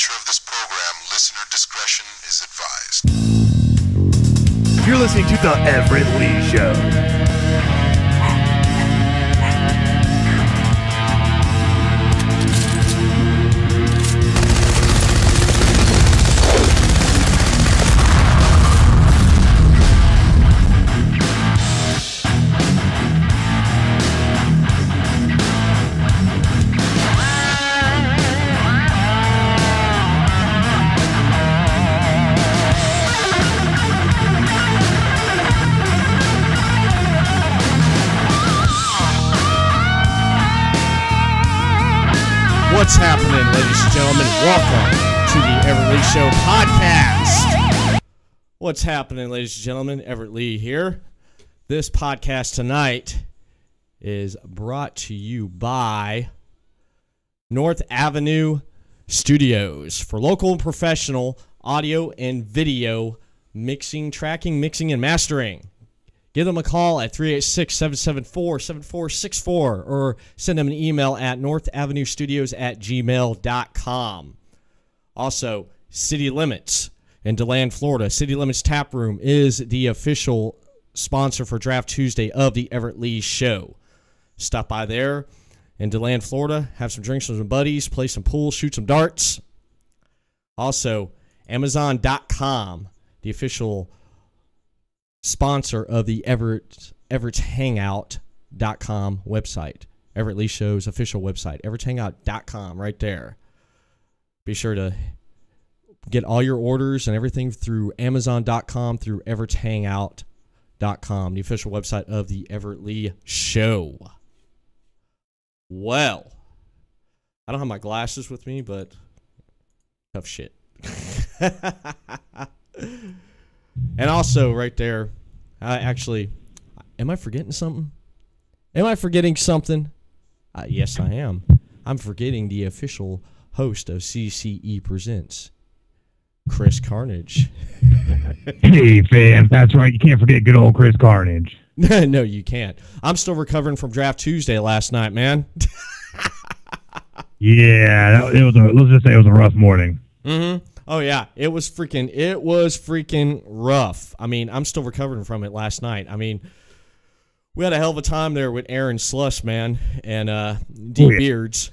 nature of this program, listener discretion is advised. You're listening to the Everett Lee Show. What's happening, ladies and gentlemen? Welcome to the Everett Lee Show podcast. What's happening, ladies and gentlemen? Everett Lee here. This podcast tonight is brought to you by North Avenue Studios for local and professional audio and video mixing, tracking, mixing, and mastering. Give them a call at 386-774-7464 or send them an email at northavenuestudios@gmail.com. Also, City Limits in DeLand, Florida. City Limits Tap Room is the official sponsor for Draft Tuesday of the Everett Lee Show. Stop by there in DeLand, Florida. Have some drinks with some buddies. Play some pool. Shoot some darts. Also, Amazon.com, the official sponsor of the Everett's Hangout.com website. Everett Lee Show's official website. EverettsHangout.com right there. Be sure to get all your orders and everything through Amazon.com, through EverettsHangout.com, the official website of the Everett Lee Show. Well, I don't have my glasses with me, but tough shit. And also, right there, actually, am I forgetting something? Am I forgetting something? Yes, I am. I'm forgetting the official host of CCE Presents, Chris Carnage. Hey, fam, that's right. You can't forget good old Chris Carnage. No, you can't. I'm still recovering from Draft Tuesday last night, man. Yeah, let's just say it was a rough morning. Mm-hmm. Oh, yeah, it was freaking rough. I mean, I'm still recovering from it last night. I mean, we had a hell of a time there with Aaron Slush, man, and D Beards.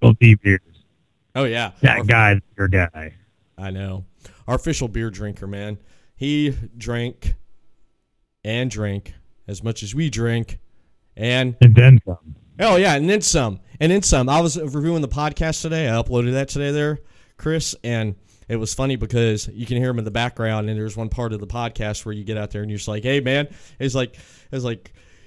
Well, D Beards. Oh, yeah. That guy's your guy. I know. Our official beer drinker, man. He drank as much as we drink. And then some. Oh, yeah, and then some. And then some. I was reviewing the podcast today. I uploaded that today there, Chris, and it was funny because you can hear him in the background, and there's one part of the podcast where you get out there and you're just like, hey, man, it's like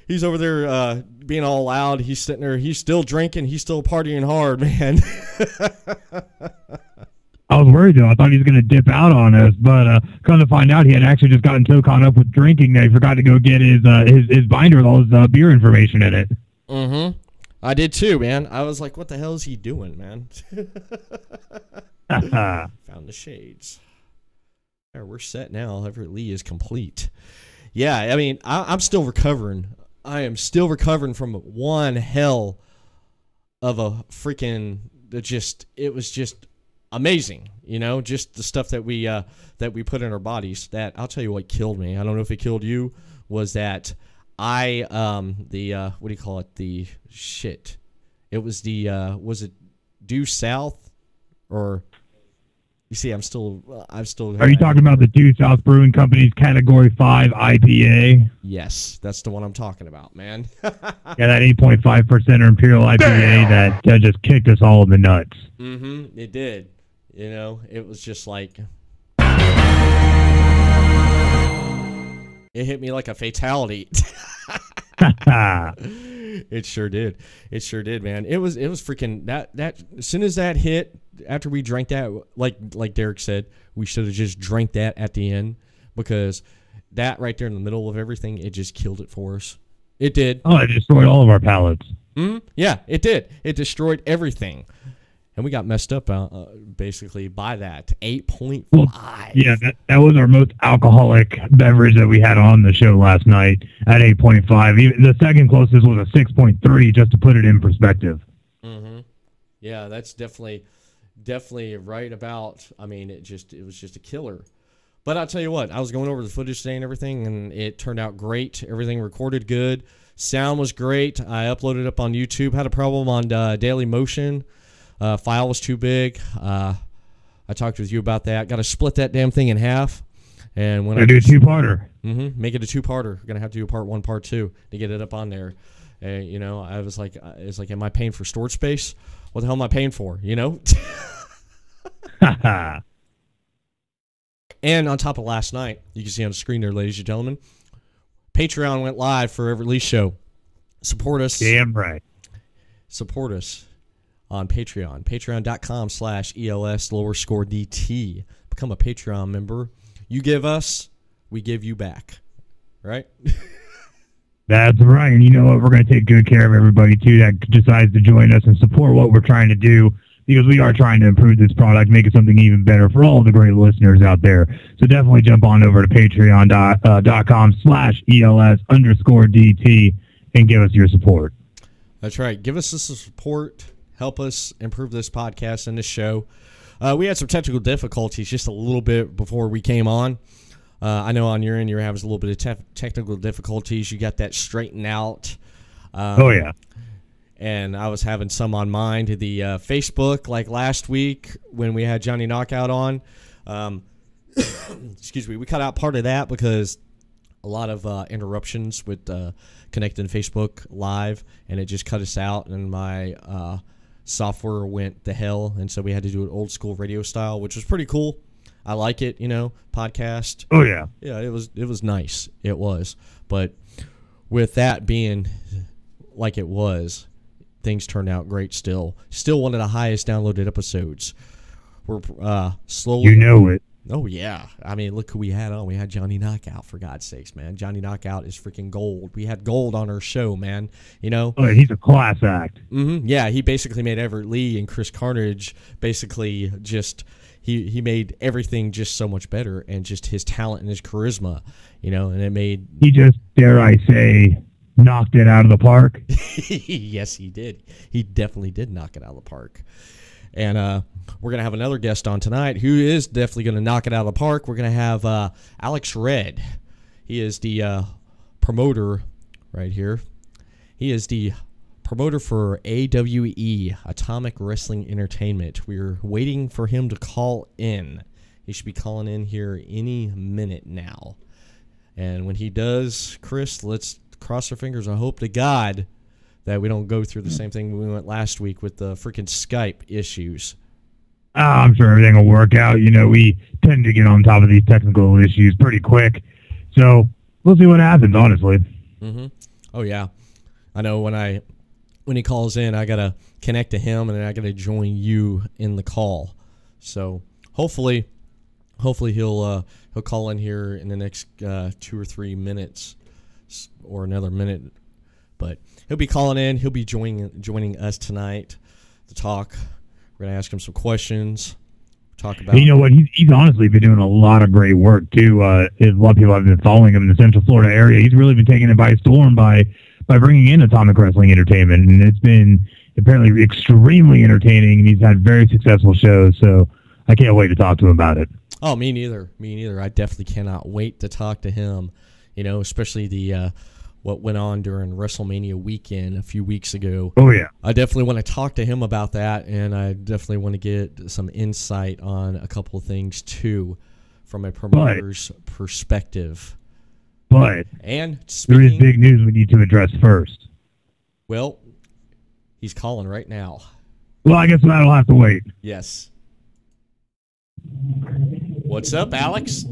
he's over there being all loud. He's sitting there. He's still drinking. He's still partying hard, man. I was worried, though. I thought he was going to dip out on us, but come to find out, he had actually just gotten so caught up with drinking that he forgot to go get his binder with all his beer information in it. Mm-hmm. I did too, man. I was like, what the hell is he doing, man? Found the shades. There, we're set now. Everett Lee is complete. Yeah, I mean, I'm still recovering. I am still recovering from one hell of a freaking, it was just amazing, you know, just the stuff that we put in our bodies. That, I'll tell you what killed me. I don't know if it killed you, was that what do you call it? It was was it due south, or you see, I'm still. Are you talking about the Due South Brewing Company's Category 5 IPA? Yes, that's the one I'm talking about, man. Yeah, that 8.5% Imperial IPA that just kicked us all in the nuts. Mm-hmm. It did. You know, it was just like it hit me like a fatality. It sure did. It sure did, man. It was freaking that as soon as that hit, after we drank that, like Derek said, we should have just drank that at the end, because that right there in the middle of everything, it just killed it for us. It did. Oh, it destroyed all of our palates. Mm-hmm. Yeah, it did. It destroyed everything. And we got messed up basically by that 8.5. Well, yeah, that was our most alcoholic beverage that we had on the show last night at 8.5. Even the second closest was a 6.3, just to put it in perspective. Mm-hmm. Yeah, that's definitely definitely right about. I mean, it was just a killer. But I'll tell you what, I was going over the footage today and everything, and it turned out great. Everything recorded good. Sound was great. I uploaded it up on YouTube. Had a problem on Daily Motion. File was too big. I talked with you about that. Got to split that damn thing in half. And when I do a two-parter. Make it a two-parter. Going to have to do a part 1, part 2 to get it up on there. You know, I was like, it's like, am I paying for storage space? What the hell am I paying for? You know? And on top of last night, you can see on the screen there, ladies and gentlemen, Patreon went live for Everett Lee Show. Support us. Damn right. Support us on Patreon. Patreon.com/ELS_DT. Become a Patreon member. You give us, we give you back. Right? That's right. And you know what? We're going to take good care of everybody, too, that decides to join us and support what we're trying to do, because we are trying to improve this product, make it something even better for all the great listeners out there. So definitely jump on over to patreon.com/ELS_DT and give us your support. That's right. Give us the support. Help us improve this podcast and this show. We had some technical difficulties just a little bit before we came on. I know on your end you're having a little bit of technical difficulties. You got that straightened out. Oh, yeah. And I was having some on mine. The Facebook, like last week when we had Johnny Knockout on. Excuse me. We cut out part of that because a lot of interruptions with connecting Facebook Live, and it just cut us out, and my software went to hell, and so we had to do it old school radio style, which was pretty cool. I like it, you know, podcast. Oh, yeah. Yeah, it was nice. It was. But with that being like it was, things turned out great still. Still one of the highest downloaded episodes. We're slowly... You know it. Oh, yeah. I mean, look who we had on. We had Johnny Knockout, for God's sakes, man. Johnny Knockout is freaking gold. We had gold on our show, man. You know? Oh, he's a class act. Yeah, he basically made Everett Lee and Chris Carnage basically just... He made everything just so much better, and just his talent and his charisma, you know, and it made... He just, dare I say, knocked it out of the park. Yes, he did. He definitely did knock it out of the park. And we're going to have another guest on tonight who is definitely going to knock it out of the park. We're going to have Alex Red. He is the promoter right here. He is the promoter for AWE, Atomic Wrestling Entertainment. We're waiting for him to call in. He should be calling in here any minute now. And when he does, Chris, let's cross our fingers. I hope to God that we don't go through the same thing we went last week with the freaking Skype issues. I'm sure everything will work out. You know, we tend to get on top of these technical issues pretty quick. So we'll see what happens, honestly. Oh, yeah. I know when he calls in, I got to connect to him, and then I got to join you in the call. So hopefully he'll call in here in the next 2 or 3 minutes or another minute. But he'll be calling in. He'll be joining us tonight to talk. We're going to ask him some questions. Talk about... You know what? He's honestly been doing a lot of great work, too. A lot of people have been following him in the Central Florida area. He's really been taking it by storm by bringing in Atomic Wrestling Entertainment. And it's been apparently extremely entertaining, and he's had very successful shows. So I can't wait to talk to him about it. Oh, me neither. I definitely cannot wait to talk to him. You know, especially the... what went on during WrestleMania weekend a few weeks ago. Oh, yeah. I definitely want to talk to him about that, and I definitely want to get some insight on a couple of things, too, from a promoter's perspective. But and there is big news we need to address first. Well, he's calling right now. Well, I guess that'll have to wait. Yes. What's up, Alex?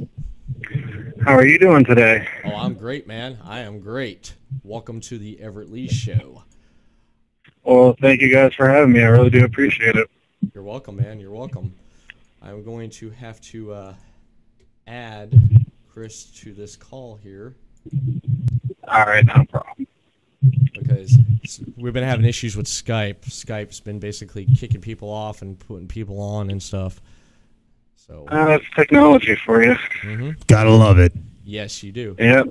How are you doing today? Oh, I'm great, man. I am great. Welcome to the Everett Lee Show. Well, thank you guys for having me. I really do appreciate it. You're welcome, man. You're welcome. I'm going to have to add Chris to this call here. All right, no problem. Because we've been having issues with Skype. Skype's been basically kicking people off and putting people on and stuff. So that's technology for you. Mm-hmm. Gotta love it. Yes, you do. Yep.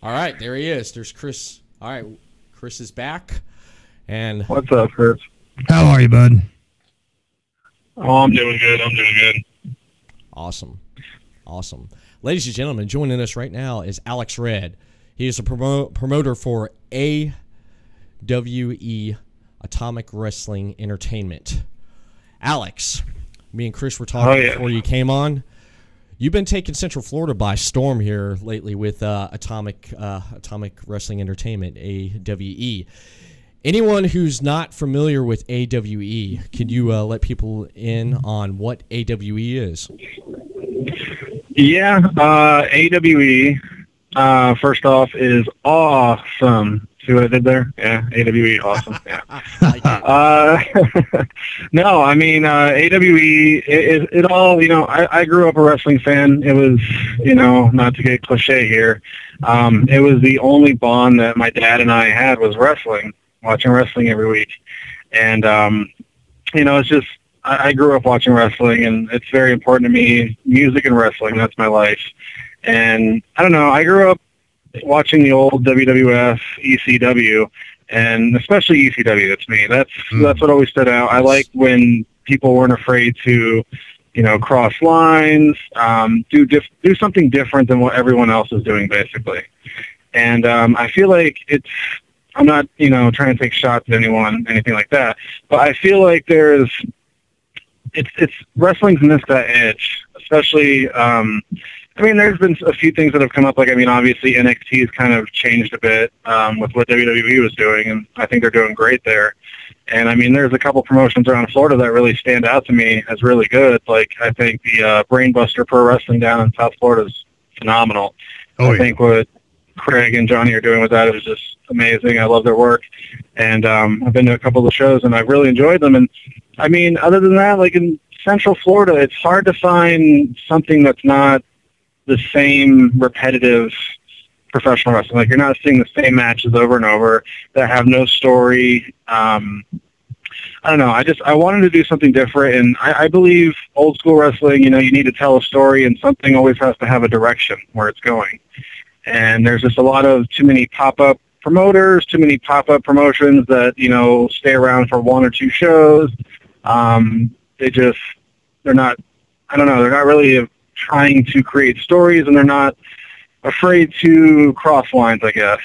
All right, there he is. There's Chris. All right, Chris is back. And what's up, Chris? How are you, bud? Oh, I'm doing good. I'm doing good. Awesome. Awesome. Ladies and gentlemen, joining us right now is Alex Red. He is a promoter for AWE, Atomic Wrestling Entertainment. Alex, me and Chris were talking before you came on. You've been taking Central Florida by storm here lately with Atomic Wrestling Entertainment, AWE. Anyone who's not familiar with AWE, could you let people in on what AWE is? Yeah, AWE, first off, is awesome. See what I did there? Yeah, AWE, awesome. Yeah. No, I mean, AWE, it all, I grew up a wrestling fan. It was, not to get cliche here, it was the only bond that my dad and I had was wrestling, watching wrestling every week. And, it's just, I grew up watching wrestling, and it's very important to me. Music and wrestling, that's my life. And I don't know, I grew up watching the old WWF, ECW, and especially ECW. That's me. That's what always stood out. I liked when people weren't afraid to, cross lines, do something different than what everyone else is doing, basically. And I feel like I'm not, trying to take shots at anyone, anything like that, but I feel like it's wrestling's missed that edge, especially. There's been a few things that have come up. Obviously NXT has kind of changed a bit with what WWE was doing, and I think they're doing great there. And there's a couple promotions around Florida that really stand out to me as really good. Like, I think the Brainbuster Pro Wrestling down in South Florida is phenomenal. I think what Craig and Johnny are doing with that is just amazing. I love their work, and I've been to a couple of the shows, and I've really enjoyed them. And other than that, like in Central Florida, it's hard to find something that's not the same repetitive professional wrestling. Like, you're not seeing the same matches over and over that have no story. I don't know. I wanted to do something different, and I believe old school wrestling, you need to tell a story, and something always has to have a direction where it's going. And there's just too many pop-up promoters, too many pop-up promotions that, stay around for one or two shows. They're not really trying to create stories, and they're not afraid to cross lines, I guess,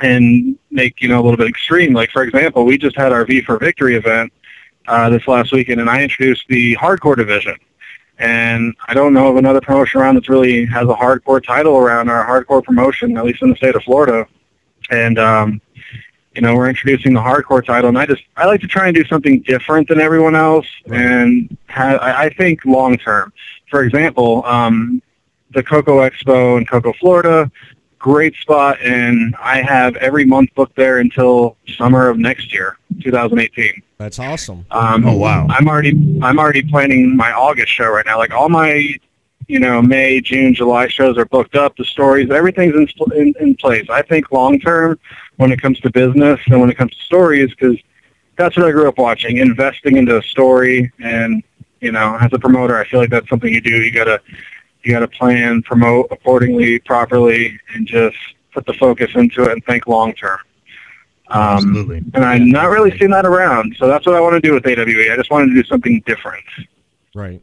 and make, a little bit extreme. Like, for example, we just had our V for Victory event this last weekend, and I introduced the hardcore division. And I don't know of another promotion around that really has a hardcore title around our hardcore promotion, at least in the state of Florida. And, we're introducing the hardcore title, and I like to try and do something different than everyone else, and I think long-term. For example, the Coco Expo in Coco, Florida, great spot, and I have every month booked there until summer of next year, 2018. That's awesome. Oh, wow. I'm already planning my August show right now. Like, all my, May, June, July shows are booked up. The stories, everything's in place. I think long-term, when it comes to business and when it comes to stories, because that's what I grew up watching, investing into a story. And, as a promoter, I feel like that's something you do. You gotta plan, promote accordingly, properly, and just put the focus into it and think long-term. Absolutely. And I'm not really seeing that around, so that's what I want to do with AWE. I just wanted to do something different. Right,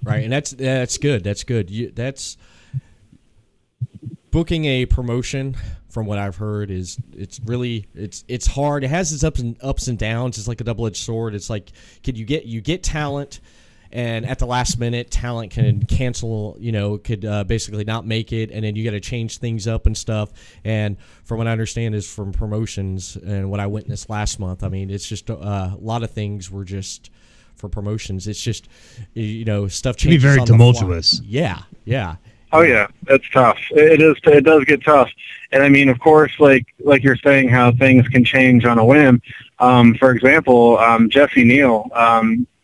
and that's good. That's good. That's booking a promotion. From what I've heard, it's hard. It has its ups and downs. It's like a double-edged sword. It's like, you get talent, and at the last minute, talent can cancel. Could basically not make it, and then you got to change things up and stuff. And from what I understand is from promotions and what I witnessed last month. It's just a lot of things were just for promotions. It's just stuff changes. It can be very tumultuous. Yeah. Oh yeah, it's tough. It is. It does get tough. And of course, like you're saying, how things can change on a whim. For example, Jesse Neal,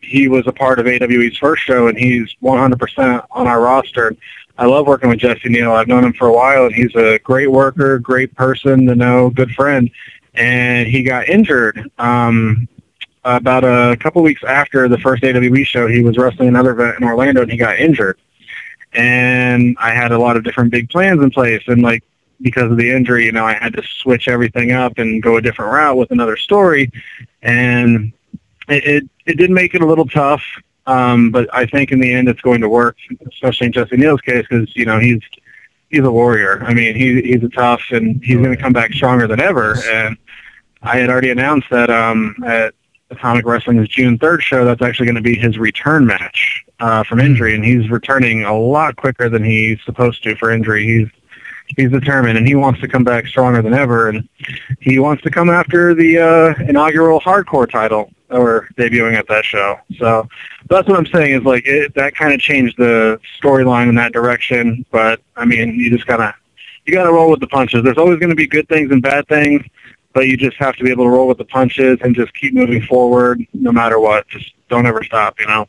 he was a part of AWE's first show, and he's 100% on our roster. I love working with Jesse Neal. I've known him for a while, and he's a great worker, great person to know, good friend. And he got injured about a couple weeks after the first AWE show. He was wrestling another event in Orlando, and he got injured. And I had a lot of different big plans in place, and because of the injury, I had to switch everything up and go a different route with another story. And it did make it a little tough, but I think in the end it's going to work, especially in Jesse Neal's case, because he's a warrior. I mean, he's a tough, and he's going to come back stronger than ever. And I had already announced that at Atomic Wrestling's June 3rd show, that's actually going to be his return match from injury, and he's returning a lot quicker than he's supposed to for injury. He's determined, and he wants to come back stronger than ever, and he wants to come after the inaugural hardcore title that we're debuting at that show. So that's what I'm saying is, like, that kind of changed the storyline in that direction. But I mean, you gotta roll with the punches. There's always going to be good things and bad things, but you just have to be able to roll with the punches and just keep moving forward no matter what. Just don't ever stop, you know?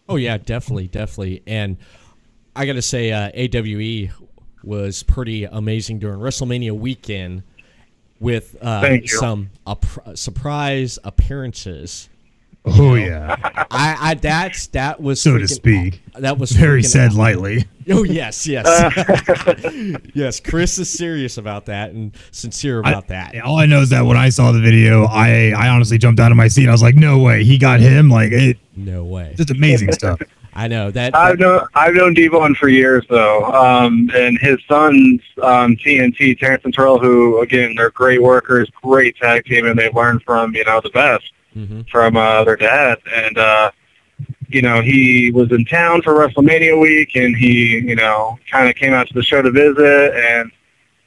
Oh, yeah, definitely. And I got to say, AWE was pretty amazing during WrestleMania weekend with some surprise appearances. Oh yeah, that was so to speak. That was very said lightly. Oh yes. Yes, Chris is serious about that and sincere about that. All I know is that when I saw the video, I honestly jumped out of my seat. I was like, no way, he got him. Like, no way. Just amazing stuff. I know that. I've known Devon for years, though, and his sons, TNT, Terrence and Terrell, who again they're great workers, great tag team, and they've learned from the best from their dad. And he was in town for WrestleMania week, and he kind of came out to the show to visit, and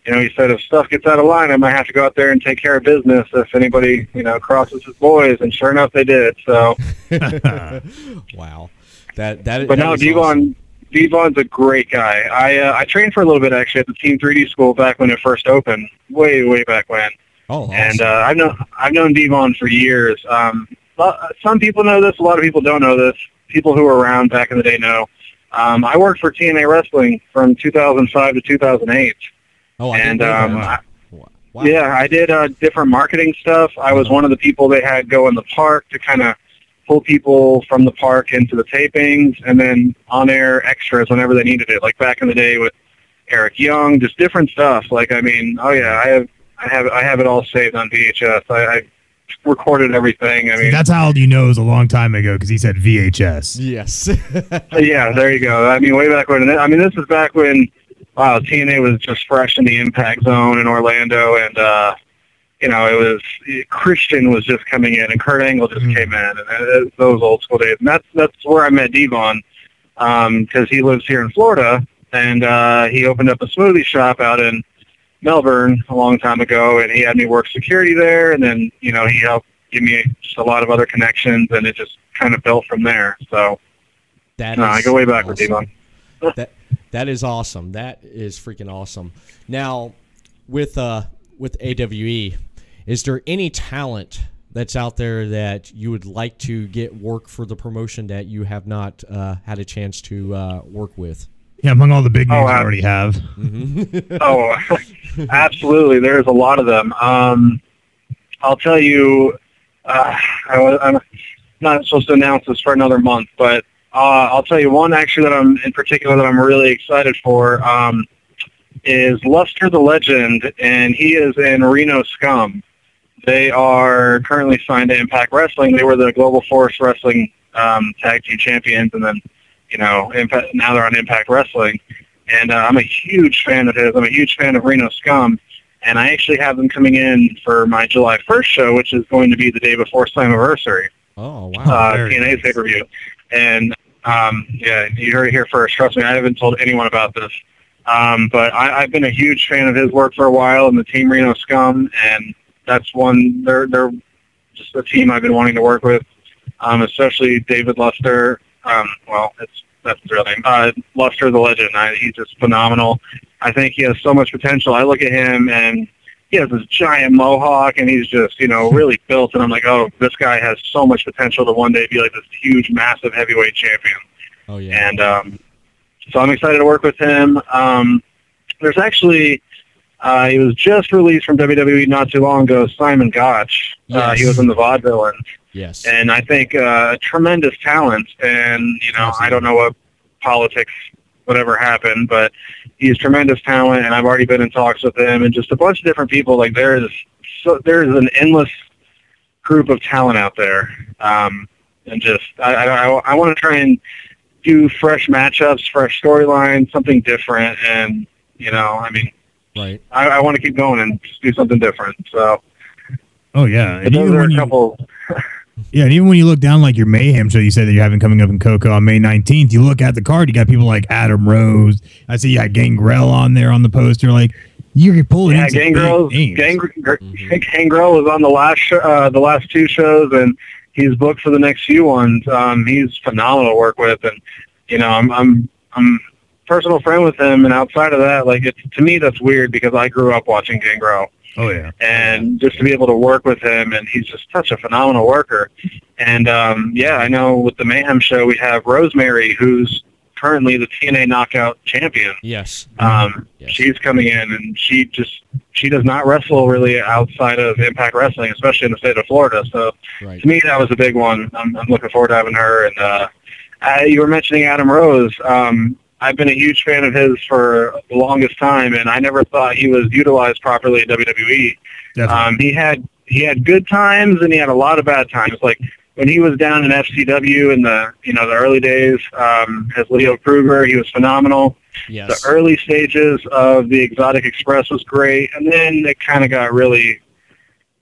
he said if stuff gets out of line, I might have to go out there and take care of business if anybody crosses his boys, and sure enough, they did. So, wow. But no, awesome. Devon's a great guy. I trained for a little bit actually at the Team 3D school back when it first opened, way back when. Oh, awesome. And I've known Devon for years. Some people know this, a lot of people don't know this. People who were around back in the day know. I worked for TNA Wrestling from 2005 to 2008. Oh, I didn't know that. Wow. Yeah, I did different marketing stuff. I was one of the people they had go in the park to kind of pull people from the park into the tapings, and then on-air extras whenever they needed it. Like back in the day with Eric Young, just different stuff. Like, I mean, oh yeah, I have it all saved on VHS. I recorded everything. I mean, that's how you know it was a long time ago because he said VHS. Yes. Yeah, there you go. I mean, way back when. I mean, this is back when TNA was just fresh in the Impact Zone in Orlando, and it was Christian was just coming in, and Kurt Angle just came in, and those old school days. And that's where I met Devon, because he lives here in Florida, and he opened up a smoothie shop out in Melbourne a long time ago, and he had me work security there, and then he helped give me just a lot of other connections, and it just kind of built from there. So I go way back with Devon. That is awesome. That is freaking awesome. Now, with AWE, is there any talent that's out there that you would like to get work for the promotion that you have not had a chance to work with? Yeah, among all the big names I already have. Mm-hmm. Oh, absolutely. There's a lot of them. I'll tell you, I'm not supposed to announce this for another month, but I'll tell you one actually that I'm really excited for is Luster the Legend, and he is in Reno Scum. They are currently signed to Impact Wrestling. They were the Global Force Wrestling tag team champions, and then now they're on Impact Wrestling. And I'm a huge fan of his. I'm a huge fan of Reno Scum, and I actually have them coming in for my July 1st show, which is going to be the day before Slammiversary. Oh, wow. TNA's pay-per-view. And, yeah, you heard it here first. Trust me, I haven't told anyone about this. But I've been a huge fan of his work for a while in the Team Reno Scum, and that's one, they're just a team I've been wanting to work with, especially David Luster. That's his real name. Luster the Legend. He's just phenomenal. I think he has so much potential. I look at him, and he has this giant mohawk, and he's just, really built, and I'm like, oh, this guy has so much potential to one day be like this huge, massive heavyweight champion. Oh, yeah. And so I'm excited to work with him. There's actually, he was just released from WWE not too long ago, Simon Gotch. Yes. He was in the Vaudevillains. Yes. And I think tremendous talent, and, I don't know what politics, whatever happened, but he's tremendous talent, and I've already been in talks with him, and just a bunch of different people. Like, there's an endless group of talent out there. And just, I want to try and do fresh matchups, fresh storylines, something different. And, you know, I mean, right. I want to keep going and just do something different. So, oh yeah, and those are a couple. Yeah, and even when you look down like your Mayhem show, you said that you're having coming up in Cocoa on May 19th. You look at the card, you got people like Adam Rose. I see you got Gangrel on there on the poster. Like you're pulling. Yeah, Gangrel was on the last two shows, and he's booked for the next few ones. He's phenomenal to work with, and you know, I'm personal friend with him. And outside of that, like to me, that's weird because I grew up watching Gangrel. Oh yeah, and just to be able to work with him, and he's just such a phenomenal worker. And yeah, I know with the Mayhem show we have Rosemary, who's currently the TNA Knockout champion. Yes. Yes. She's coming in, and she does not wrestle really outside of Impact Wrestling, especially in the state of Florida. So to me, that was a big one. I'm looking forward to having her. And you were mentioning Adam Rose. I've been a huge fan of his for the longest time, and I never thought he was utilized properly in WWE. He had good times, and he had a lot of bad times. Like when he was down in FCW in the early days as Leo Kruger, he was phenomenal. Yes. The early stages of the Exotic Express was great, and then it kind of got really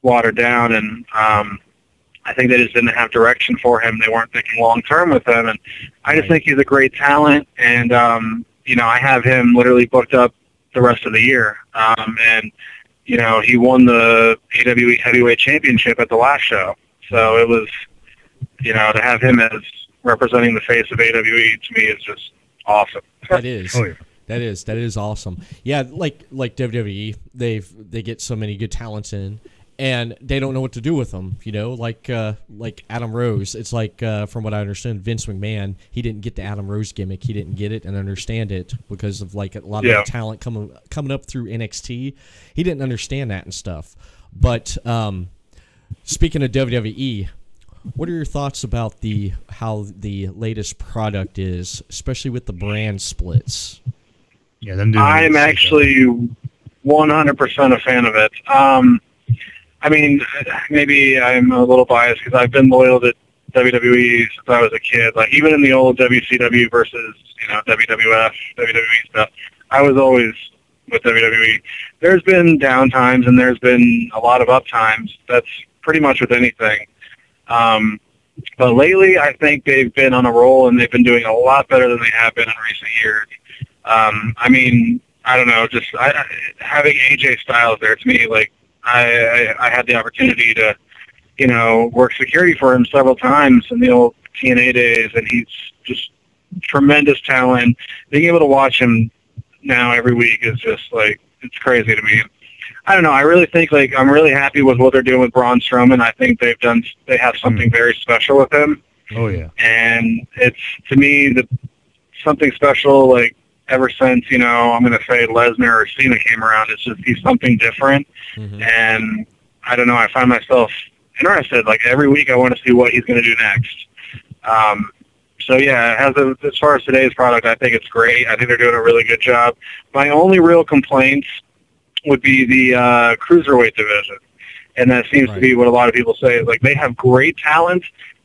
watered down, and I think they just didn't have direction for him. They weren't thinking long-term with him, and I just think he's a great talent, and, I have him literally booked up the rest of the year. And, he won the AWE Heavyweight Championship at the last show. So it was, to have him as representing the face of AWE to me is just awesome. That is. Oh, yeah. That is awesome. Yeah, like WWE, they get so many good talents in, and they don't know what to do with them. Like Adam Rose. It's like from what I understand, Vince McMahon, he didn't get the Adam Rose gimmick. He didn't get it and understand it because of like a lot of the talent coming up through NXT. He didn't understand that and stuff. But speaking of WWE, what are your thoughts about how the latest product is, especially with the brand splits? Yeah, I'm actually 100% a fan of it. I mean, maybe I'm a little biased because I've been loyal to WWE since I was a kid. Like even in the old WCW versus WWF, WWE stuff, I was always with WWE. There's been down times and there's been a lot of up times. That's pretty much with anything. But lately, I think they've been on a roll and they've been doing a lot better than they have been in recent years. I mean, I don't know, just having AJ Styles there to me, like. I had the opportunity to, work security for him several times in the old TNA days, and he's just tremendous talent. Being able to watch him now every week is just like, it's crazy to me. I don't know. I really think I'm really happy with what they're doing with Braun Strowman. I think they have something very special with him. Oh yeah. And it's, to me, something special, like, ever since, I'm going to say Lesnar or Cena came around, it's just he's something different. Mm-hmm. And I don't know, I find myself interested. Like every week I want to see what he's going to do next. So yeah, as far as today's product, I think it's great. I think they're doing a really good job. My only real complaints would be the cruiserweight division. And that seems to be what a lot of people say. Like they have great talent,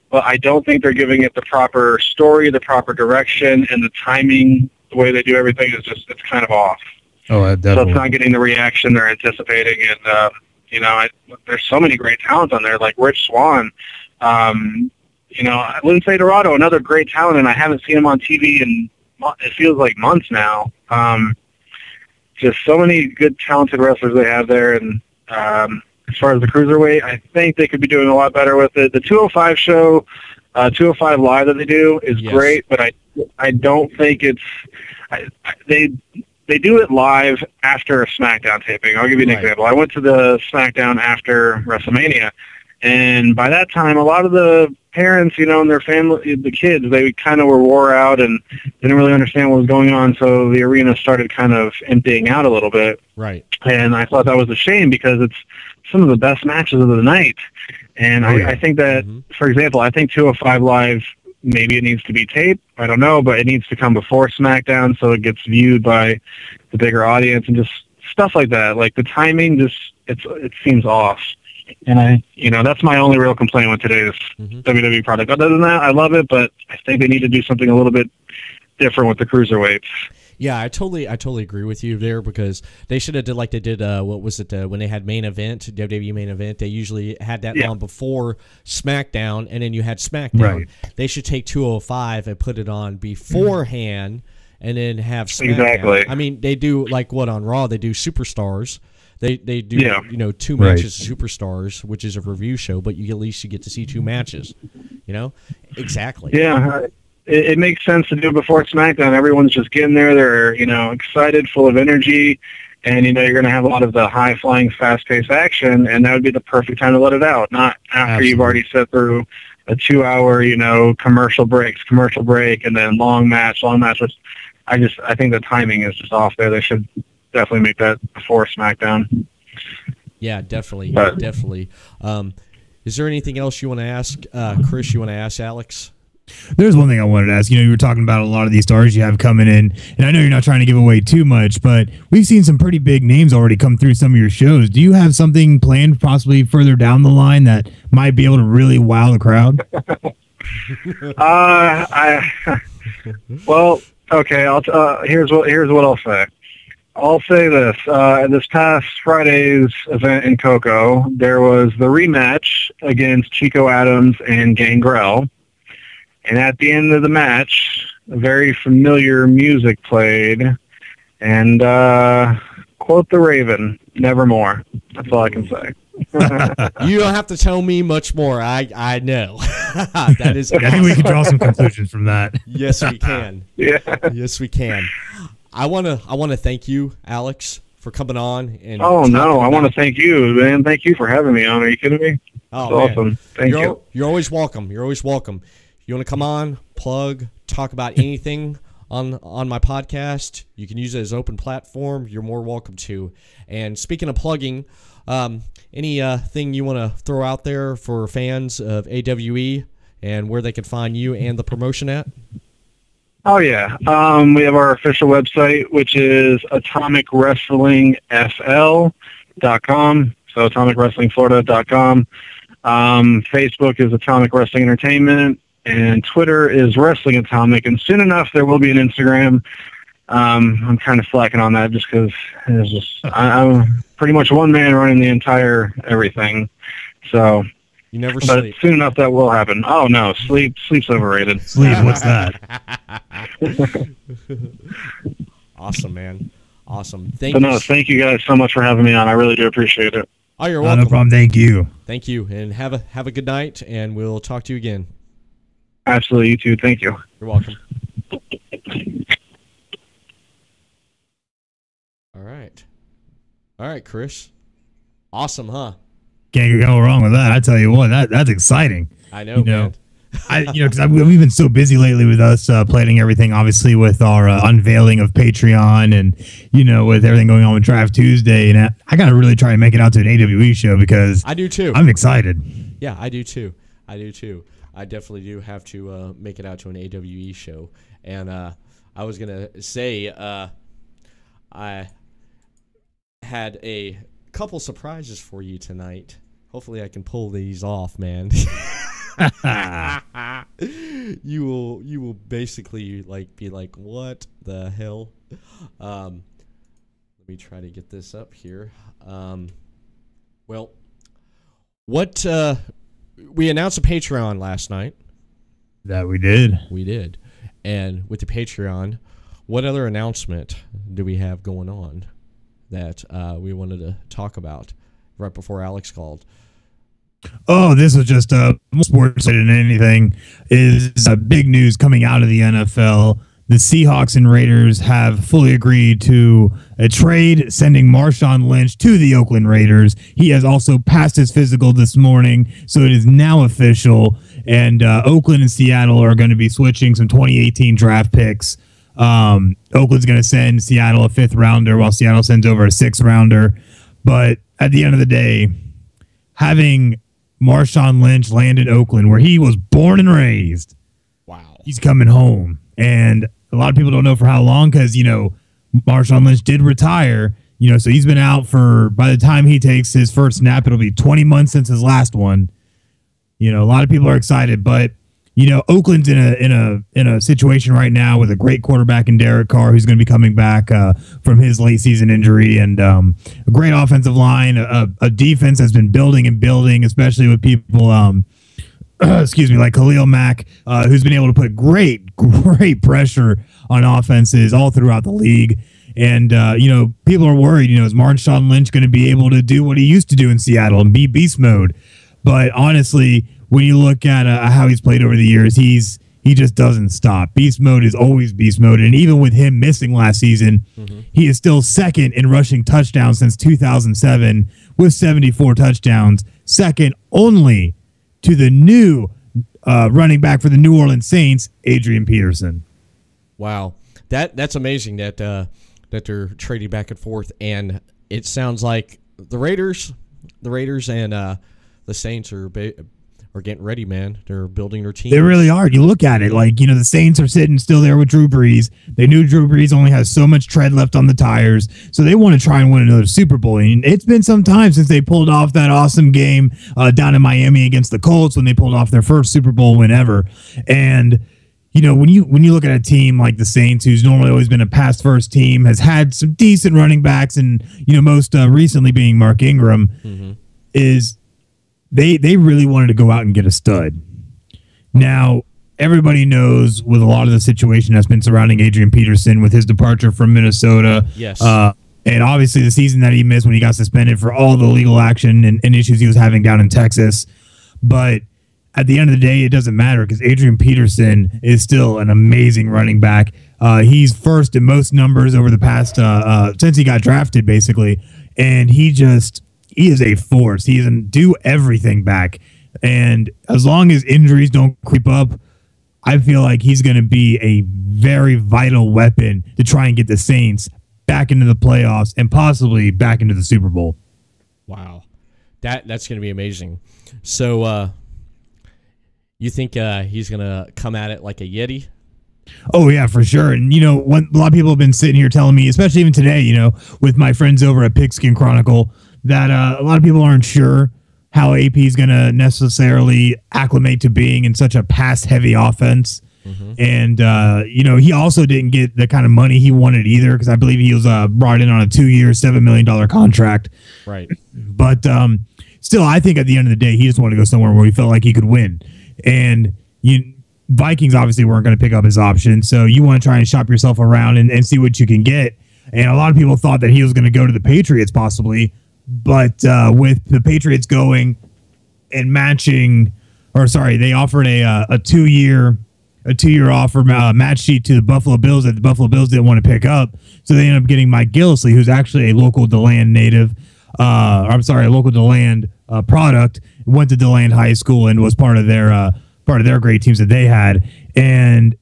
but I don't think they're giving it the proper story, the proper direction, and the timing. The way they do everything is just, it's kind of off. Oh, definitely. So it's not getting the reaction they're anticipating. And, there's so many great talents on there, like Rich Swann. Lindsay Dorado, another great talent, and I haven't seen him on TV in, it feels like months now. Just so many good, talented wrestlers they have there. And as far as the Cruiserweight, I think they could be doing a lot better with it. The 205 show, 205 Live that they do is great, but I don't think it's they do it live after a SmackDown taping. I'll give you an example. I went to the SmackDown after WrestleMania, and by that time, a lot of the parents, and their family, the kids, they kind of were wore out and didn't really understand what was going on, so the arena started kind of emptying out a little bit. Right. And I thought that was a shame because it's some of the best matches of the night. And I think that, for example, I think 205 Live, maybe it needs to be taped. I don't know, but it needs to come before SmackDown so it gets viewed by the bigger audience and just stuff like that. Like the timing, just it seems off. And that's my only real complaint with today's WWE product. Other than that, I love it, but I think they need to do something a little bit different with the cruiserweights. Yeah, I totally agree with you there, because they should have did like they did what was it when they had main event, WWE main event. They usually had that on before SmackDown, and then you had SmackDown. Right. They should take 205 and put it on beforehand, and then have SmackDown. Exactly. I mean, they do like what on Raw they do Superstars. They do 2 matches of Superstars, which is a review show, but at least you get to see 2 matches. Exactly. Yeah. It makes sense to do it before SmackDown. Everyone's just getting there. They're, excited, full of energy, and, you're going to have a lot of the high-flying, fast-paced action, and that would be the perfect time to let it out, not after you've already set through a 2-hour, commercial break, and then long match, which I think the timing is just off there. They should definitely make that before SmackDown. Yeah, definitely. Is there anything else you want to ask, Chris, you want to ask Alex? There's one thing I wanted to ask. You were talking about a lot of these stars you have coming in, and I know you're not trying to give away too much, but we've seen some pretty big names already come through some of your shows. Do you have something planned possibly further down the line that might be able to really wow the crowd? Well, okay. Here's what I'll say. I'll say this. This past Friday's event in Cocoa, there was the rematch against Chico Adams and Gangrel. And at the end of the match, a very familiar music played. And quote the Raven, nevermore. That's all I can say. You don't have to tell me much more. I know. That is. I think we can draw some conclusions from that. Yes, we can. Yeah. Yes, we can. I wanna thank you, Alex, for coming on. And I want to thank you, man. Thank you for having me on. Are you kidding me? Oh, That's awesome. Thank you. You're always welcome. You want to come on, plug, talk about anything on my podcast, you can use it as open platform. You're more welcome to. And speaking of plugging, anything you want to throw out there for fans of AWE and where they can find you and the promotion at? Oh, yeah. We have our official website, which is atomicwrestlingfl.com. So atomicwrestlingflorida.com. Facebook is Atomic Wrestling Entertainment. And Twitter is Wrestling Atomic. And soon enough, there will be an Instagram. I'm kind of slacking on that just because I'm pretty much one man running the entire everything. So, you never but sleep. Soon enough, that will happen. Oh no, sleep's overrated. Sleep, what's that? Awesome, man. Awesome. Thank you guys so much for having me on. I really do appreciate it. Oh, you're welcome. No problem. Thank you. Thank you, and have a good night, and we'll talk to you again. Absolutely, you too. Thank you. You're welcome. All right, Chris. Awesome, huh? Can't go wrong with that. I tell you what, that's exciting. I know, man. Because we've been so busy lately with us planning everything, obviously with our unveiling of Patreon and, with everything going on with Draft Tuesday. And I got to really try and make it out to an AWE show because I do too. I'm excited. Yeah, I do too. I definitely do have to make it out to an AWE show. And I was going to say I had a couple surprises for you tonight. Hopefully I can pull these off, man. You will basically be like, what the hell? Let me try to get this up here. We announced a Patreon last night. That we did. We did. And with the Patreon, what other announcement do we have going on that we wanted to talk about right before Alex called? Oh, this was just more sports than anything. Is big news coming out of the NFL. The Seahawks and Raiders have fully agreed to a trade, sending Marshawn Lynch to the Oakland Raiders. He has also passed his physical this morning, so it is now official. And Oakland and Seattle are going to be switching some 2018 draft picks. Oakland's going to send Seattle a 5th rounder, while Seattle sends over a 6th rounder. But at the end of the day, having Marshawn Lynch land in Oakland, where he was born and raised. Wow. He's coming home. And a lot of people don't know for how long because, Marshawn Lynch did retire, So he's been out for, by the time he takes his first snap, it'll be 20 months since his last one. A lot of people are excited, but Oakland's in a situation right now with a great quarterback in Derek Carr, who's going to be coming back from his late season injury, and a great offensive line, a defense that's been building and building, especially with people, like Khalil Mack, who's been able to put great pressure on offenses all throughout the league. And, people are worried, is Marshawn Lynch going to be able to do what he used to do in Seattle and be beast mode? But honestly, when you look at how he's played over the years, he just doesn't stop. Beast mode is always beast mode. And even with him missing last season, he is still second in rushing touchdowns since 2007 with 74 touchdowns, second only to the new running back for the New Orleans Saints, Adrian Peterson. Wow. That's amazing that they're trading back and forth. And it sounds like the Raiders and the Saints are getting ready, man. They're building their team. They really are. You look at it, the Saints are sitting still there with Drew Brees. They knew Drew Brees only has so much tread left on the tires, so they want to try and win another Super Bowl. And it's been some time since they pulled off that awesome game down in Miami against the Colts, when they pulled off their first Super Bowl win ever. And when you look at a team like the Saints, who's normally always been a pass-first team, has had some decent running backs, and most recently being Mark Ingram, is they really wanted to go out and get a stud. Now, everybody knows with a lot of the situation that's been surrounding Adrian Peterson with his departure from Minnesota. Yes. And obviously the season that he missed when he got suspended for all the legal action and issues he was having down in Texas. But at the end of the day, it doesn't matter, because Adrian Peterson is still an amazing running back. He's first in most numbers over the past since he got drafted, basically. And he is a force. He can do everything back. And as long as injuries don't creep up, I feel like he's going to be a very vital weapon to try and get the Saints back into the playoffs and possibly back into the Super Bowl. Wow. That's going to be amazing. So you think he's going to come at it like a Yeti? Oh, yeah, for sure. And, a lot of people have been sitting here telling me, especially even today, with my friends over at Pigskin Chronicle, that a lot of people aren't sure how AP is going to necessarily acclimate to being in such a pass-heavy offense. And, he also didn't get the kind of money he wanted either, because I believe he was brought in on a 2-year, $7 million contract. Right. But still, I think at the end of the day, he just wanted to go somewhere where he felt like he could win. And Vikings obviously weren't going to pick up his option, so you want to try and shop yourself around and see what you can get. And a lot of people thought that he was going to go to the Patriots possibly, but with the Patriots going and matching, they offered a 2-year offer match sheet to the Buffalo Bills that the Buffalo Bills didn't want to pick up, so they ended up getting Mike Gillislee, who's actually a local DeLand native, a local DeLand product, went to DeLand High School and was part of their great teams that they had. And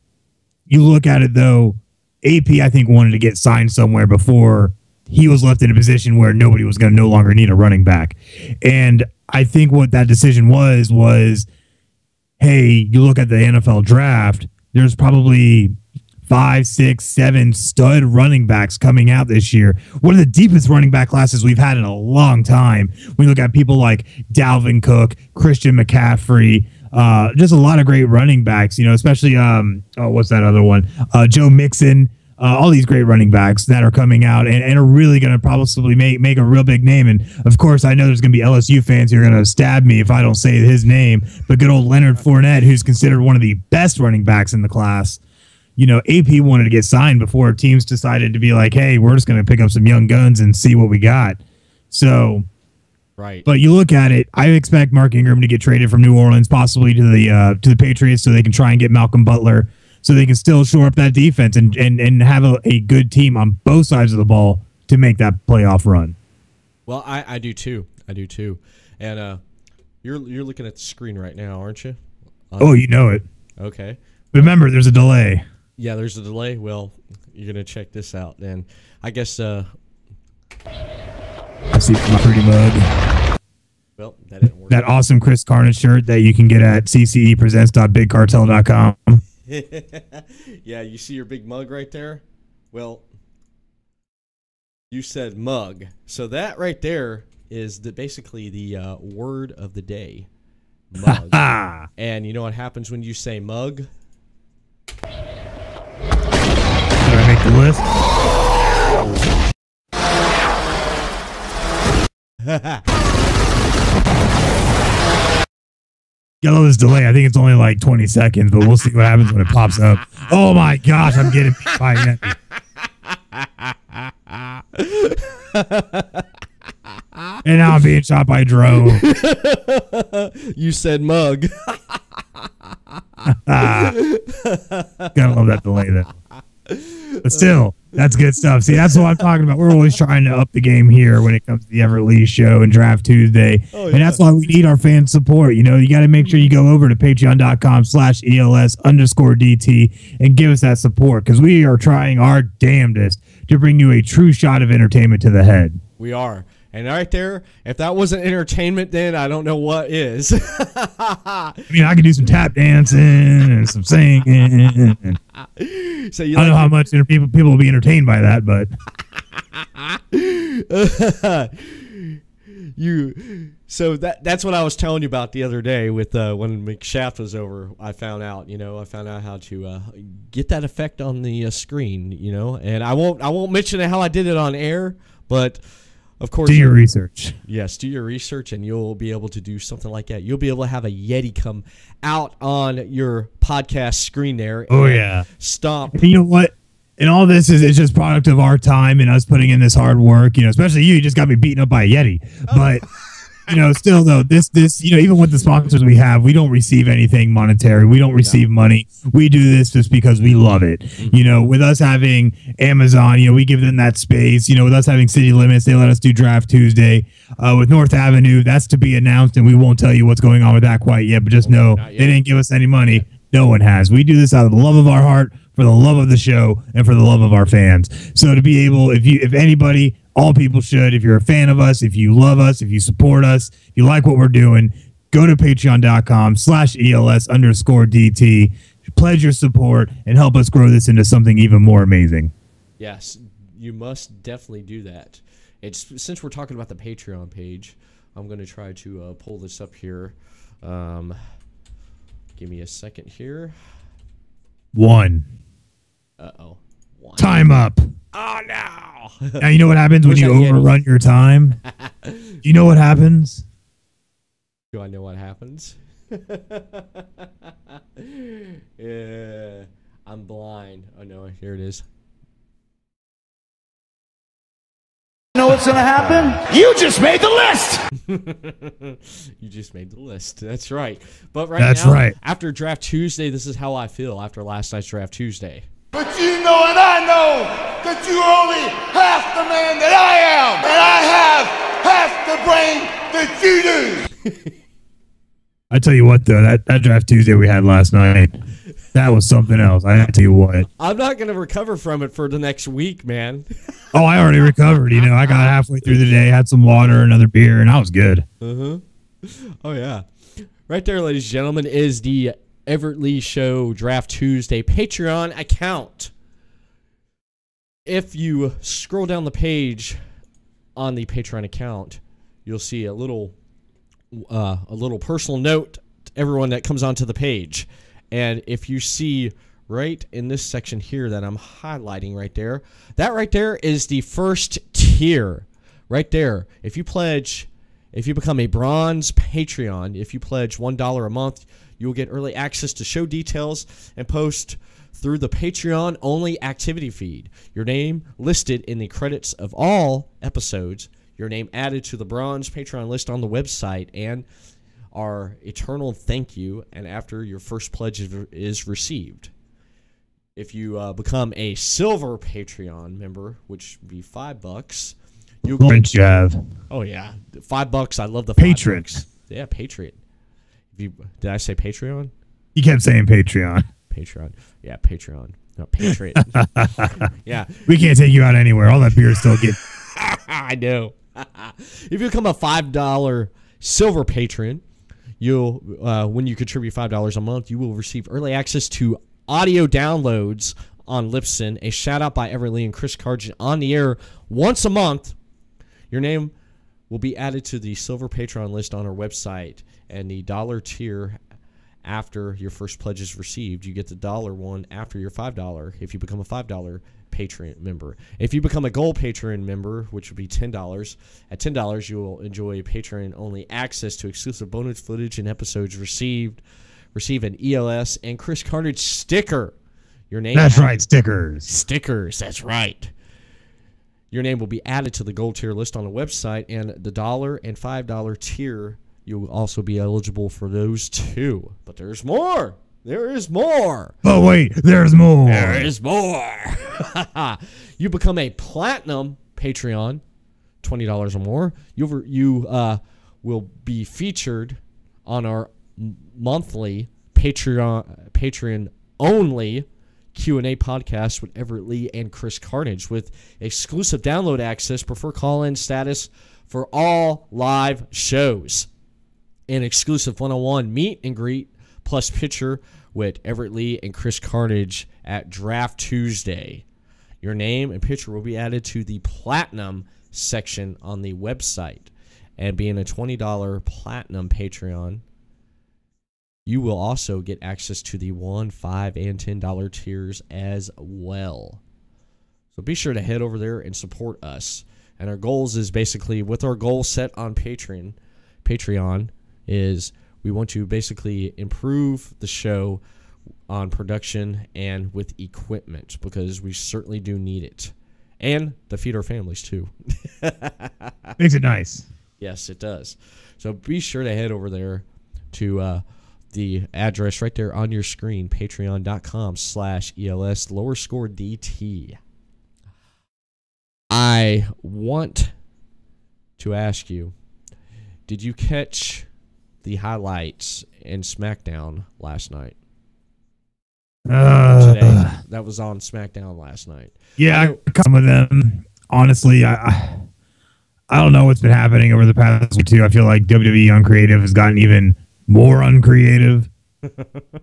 you look at it though, AP I think wanted to get signed somewhere before he was left in a position where nobody was going to no longer need a running back. And I think what that decision was, hey, you look at the NFL draft, there's probably 5, 6, 7 stud running backs coming out this year. One of the deepest running back classes we've had in a long time. We look at people like Dalvin Cook, Christian McCaffrey, just a lot of great running backs, especially, what's that other one? Joe Mixon, all these great running backs that are coming out and are really going to probably make a real big name. And of course, I know there's going to be LSU fans who are going to stab me if I don't say his name, but good old Leonard Fournette, who's considered one of the best running backs in the class. AP wanted to get signed before teams decided to be like, hey, we're just going to pick up some young guns and see what we got. So, right. But you look at it, I expect Mark Ingram to get traded from New Orleans, possibly to the Patriots, so they can try and get Malcolm Butler, so they can still shore up that defense and have a good team on both sides of the ball to make that playoff run. Well, I do too. And you're looking at the screen right now, aren't you? Oh, you know it. Okay. Remember, there's a delay. Yeah, there's a delay. Well, you're gonna check this out, then. I guess. I see my pretty mug. Well, that didn't work. That awesome Chris Carnage shirt that you can get at ccepresents.bigcartel.com. Yeah, you see your big mug right there? Well, You said mug. So that right there is basically the word of the day. Mug. And you know what happens when you say mug? Did I make the list? Yellow this delay. I think it's only like 20 seconds, but we'll see what happens when it pops up. Oh my gosh, I'm getting beat by Yeti. And now I'm being shot by a drone. You said mug. Gotta love that delay though. But still, that's good stuff. See, that's what I'm talking about. We're always trying to up the game here when it comes to the Everett Lee Show and Draft Tuesday. Oh, yeah. And that's why we need our fan support. You know, you got to make sure you go over to patreon.com/ELS_DT and give us that support, because we are trying our damnedest to bring you a true shot of entertainment to the head. We are. And right there, if that wasn't entertainment, then I don't know what is. I mean, I could do some tap dancing and some singing. So I don't know how much people will be entertained by that, but So that's what I was telling you about the other day with when McShaft was over. I found out how to get that effect on the screen. And I won't mention how I did it on air, but. Of course, do your research. Yes, do your research, and you'll be able to do something like that. You'll be able to have a Yeti come out on your podcast screen there. Oh, yeah. Stomp. And you know what? And all this is just product of our time and us putting in this hard work. Especially you just got me beaten up by a Yeti. But still though, this even with the sponsors we have, we don't receive anything monetary. We don't receive money. We do this just because we love it. With us having Amazon, we give them that space. With us having City Limits, they let us do Draft Tuesday. With North Avenue, that's to be announced, and we won't tell you what's going on with that quite yet. But just know they didn't give us any money. No one has. We do this out of the love of our heart, for the love of the show, and for the love of our fans. So to be able, if anybody, all people should, if you're a fan of us, if you love us, if you support us, if you like what we're doing, go to patreon.com/ELS_DT, pledge your support, and help us grow this into something even more amazing. Yes, you must definitely do that. Since we're talking about the Patreon page, I'm going to try to pull this up here. Give me a second here. One. Uh-oh. Time up. Oh, no. Now, you know what happens when you overrun your time? You know what happens? Do I know what happens? Yeah, I'm blind. Oh, no, here it is. You know what's going to happen? You just made the list. You just made the list. That's right. But That's right. After Draft Tuesday, this is how I feel after last night's Draft Tuesday. But you know and I know that you're only half the man that I am. And I have half the brain that you do. I tell you what, though, that Draft Tuesday we had last night, that was something else. I tell you what. I'm not going to recover from it for the next week, man. Oh, I already recovered. I got halfway through the day, had some water, another beer, and I was good. Uh-huh. Oh, yeah. Right there, ladies and gentlemen, is the Everett Lee Show Draft Tuesday Patreon account. If you scroll down the page on the Patreon account, you'll see a little personal note to everyone that comes onto the page. And if you see right in this section here that I'm highlighting right there, that right there is the first tier right there. If you become a bronze Patreon, if you pledge $1 a month, you'll get early access to show details and post through the Patreon only activity feed. Your name listed in the credits of all episodes, your name added to the bronze Patreon list on the website, and our eternal thank you, and after your first pledge is received. If you become a silver Patreon member, which would be $5, you'll get... you have. Oh, yeah. $5. I love the Patron. $5. Yeah, Patriot. Did I say Patreon? You kept saying Patreon. Patreon. Yeah, Patreon. No, Patriot. Yeah. We can't take you out anywhere. All that beer is still getting... I know. If you become a $5 silver patron, you'll when you contribute $5 a month, you will receive early access to audio downloads on Lipson, a shout-out by Everett and Chris Carnage on the air once a month. Your name will be added to the Silver Patreon list on our website, and the $1 tier after your first pledge is received. You get the $1 one after your $5 if you become a $5 Patreon member. If you become a Gold Patreon member, which would be $10, at $10 you will enjoy Patreon-only access to exclusive bonus footage and episodes receive an ELS and Chris Carnage sticker. Your name. That's right, stickers. Stickers, that's right. Your name will be added to the Gold tier list on the website, and the $1 and $5 tier, you will also be eligible for those too. But there's more. There is more. But wait, there's more. There is more. You become a Platinum Patreon, $20 or more. You will be featured on our monthly Patreon-only Q&A podcast with Everett Lee and Chris Carnage, with exclusive download access, prefer call-in status for all live shows, and exclusive one-on-one meet and greet plus picture with Everett Lee and Chris Carnage at Draft Tuesday. Your name and picture will be added to the Platinum section on the website. And being a $20 Platinum Patreon, you will also get access to the $1, $5, and $10 tiers as well. So be sure to head over there and support us. And our goals is basically, with our goal set on Patreon is we want to basically improve the show on production and with equipment, because we certainly do need it. And to feed our families too. Makes it nice. Yes, it does. So be sure to head over there to the address right there on your screen, patreon.com/ELS_DT. I want to ask you, did you catch the highlights in SmackDown last night? Today, that was on SmackDown last night. Yeah, I caught some of them. Honestly, I don't know what's been happening over the past week, too. I feel like WWE Uncreative has gotten even more uncreative.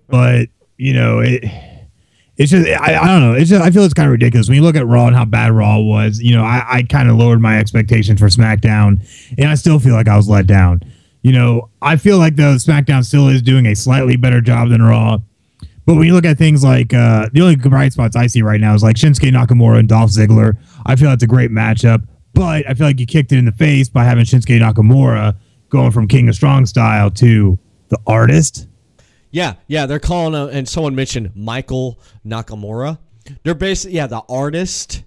But, you know, it's just, I don't know. It's just, I feel it's kind of ridiculous. When you look at Raw and how bad Raw was, you know, I kind of lowered my expectations for SmackDown, and I still feel like I was let down. You know, I feel like the SmackDown still is doing a slightly better job than Raw. But when you look at things like the only bright spots I see right now is like Shinsuke Nakamura and Dolph Ziggler. I feel that's a great matchup, but I feel like you kicked it in the face by having Shinsuke Nakamura going from King of Strong Style to the Artist. Yeah, they're calling and someone mentioned Michael Nakamura. They're basically, the artist.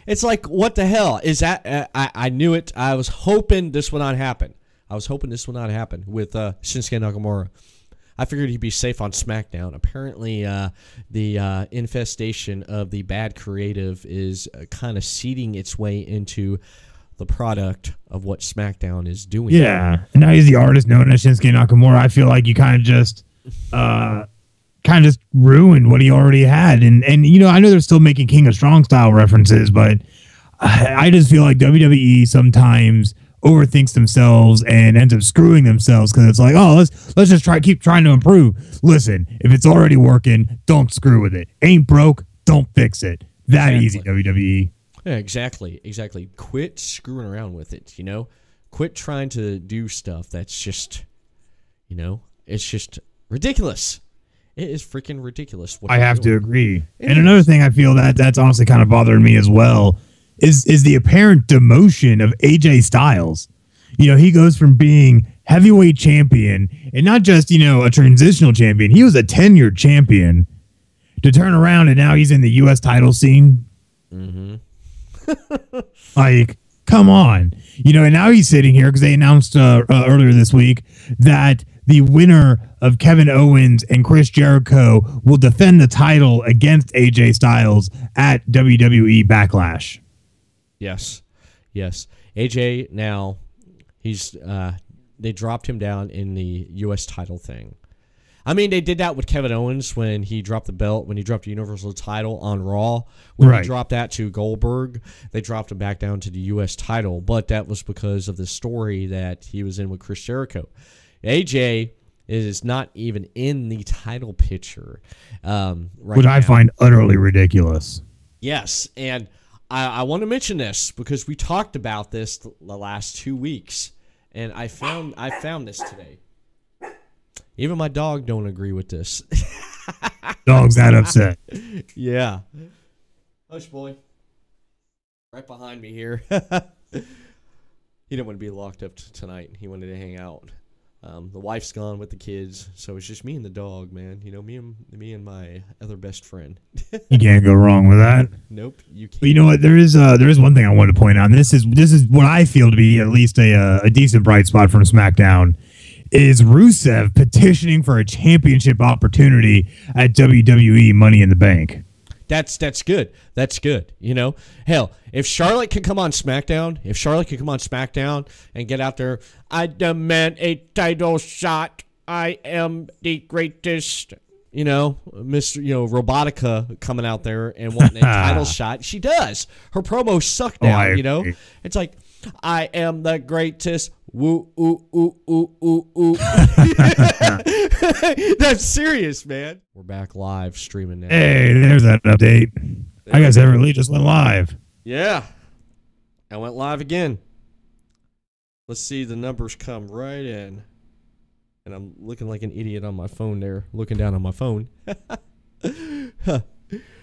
It's like, what the hell is that? I knew it. I was hoping this would not happen. with Shinsuke Nakamura. I figured he'd be safe on SmackDown. Apparently, the infestation of the bad creative is kind of seeding its way into the product of what SmackDown is doing. Yeah, and now he's the artist known as Shinsuke Nakamura. I feel like you kind of just ruined what he already had. And you know, I know they're still making King of Strong Style references, but I just feel like WWE sometimes overthinks themselves and ends up screwing themselves, because it's like, oh, let's just keep trying to improve. Listen, if it's already working, don't screw with it. Ain't broke, don't fix it. That easy, WWE. Yeah, exactly. Quit screwing around with it, you know? Quit trying to do stuff that's just, you know, it's just ridiculous. It is freaking ridiculous. I have to agree. And another thing I feel that's honestly kind of bothering me as well is the apparent demotion of AJ Styles. You know, he goes from being heavyweight champion, and not just, you know, a transitional champion. He was a tenured champion, to turn around and now he's in the U.S. title scene. Mm-hmm. Like, come on. You know, and now he's sitting here because they announced earlier this week that the winner of Kevin Owens and Chris Jericho will defend the title against AJ Styles at WWE Backlash. Yes. AJ now, he's they dropped him down in the U.S. title thing. I mean, they did that with Kevin Owens when he dropped the belt, when he dropped the Universal title on Raw. When he dropped that to Goldberg, they dropped him back down to the U.S. title. But that was because of the story that he was in with Chris Jericho. AJ It is not even in the title picture. Right Which I now. find utterly ridiculous. Yes, and I want to mention this because we talked about this the last 2 weeks, and I found this today. Even my dog don't agree with this. Dog's that upset. Yeah. Hush, boy. Right behind me here. He didn't want to be locked up tonight. He wanted to hang out. The wife's gone with the kids, so it's just me and the dog, man. You know, me and my other best friend. You can't go wrong with that. Nope, you can't. But you know what? There is one thing I wanted to point out. And this is what I feel to be at least a decent bright spot from SmackDown. Is Rusev petitioning for a championship opportunity at WWE Money in the Bank? That's good. That's good. You know, hell, if Charlotte can come on SmackDown, and get out there, I demand a title shot. I am the greatest. You know, Mr. Robotica coming out there and wanting a title shot. She does. Her promos suck now. You know, it's like, I am the greatest. Woo, ooh, ooh, ooh, ooh, ooh. That's serious, man. We're back live streaming now. Hey, there's that update. I guess Everett Lee just went live. Yeah. I went live again. Let's see the numbers come right in. And I'm looking like an idiot on my phone there, looking down on my phone.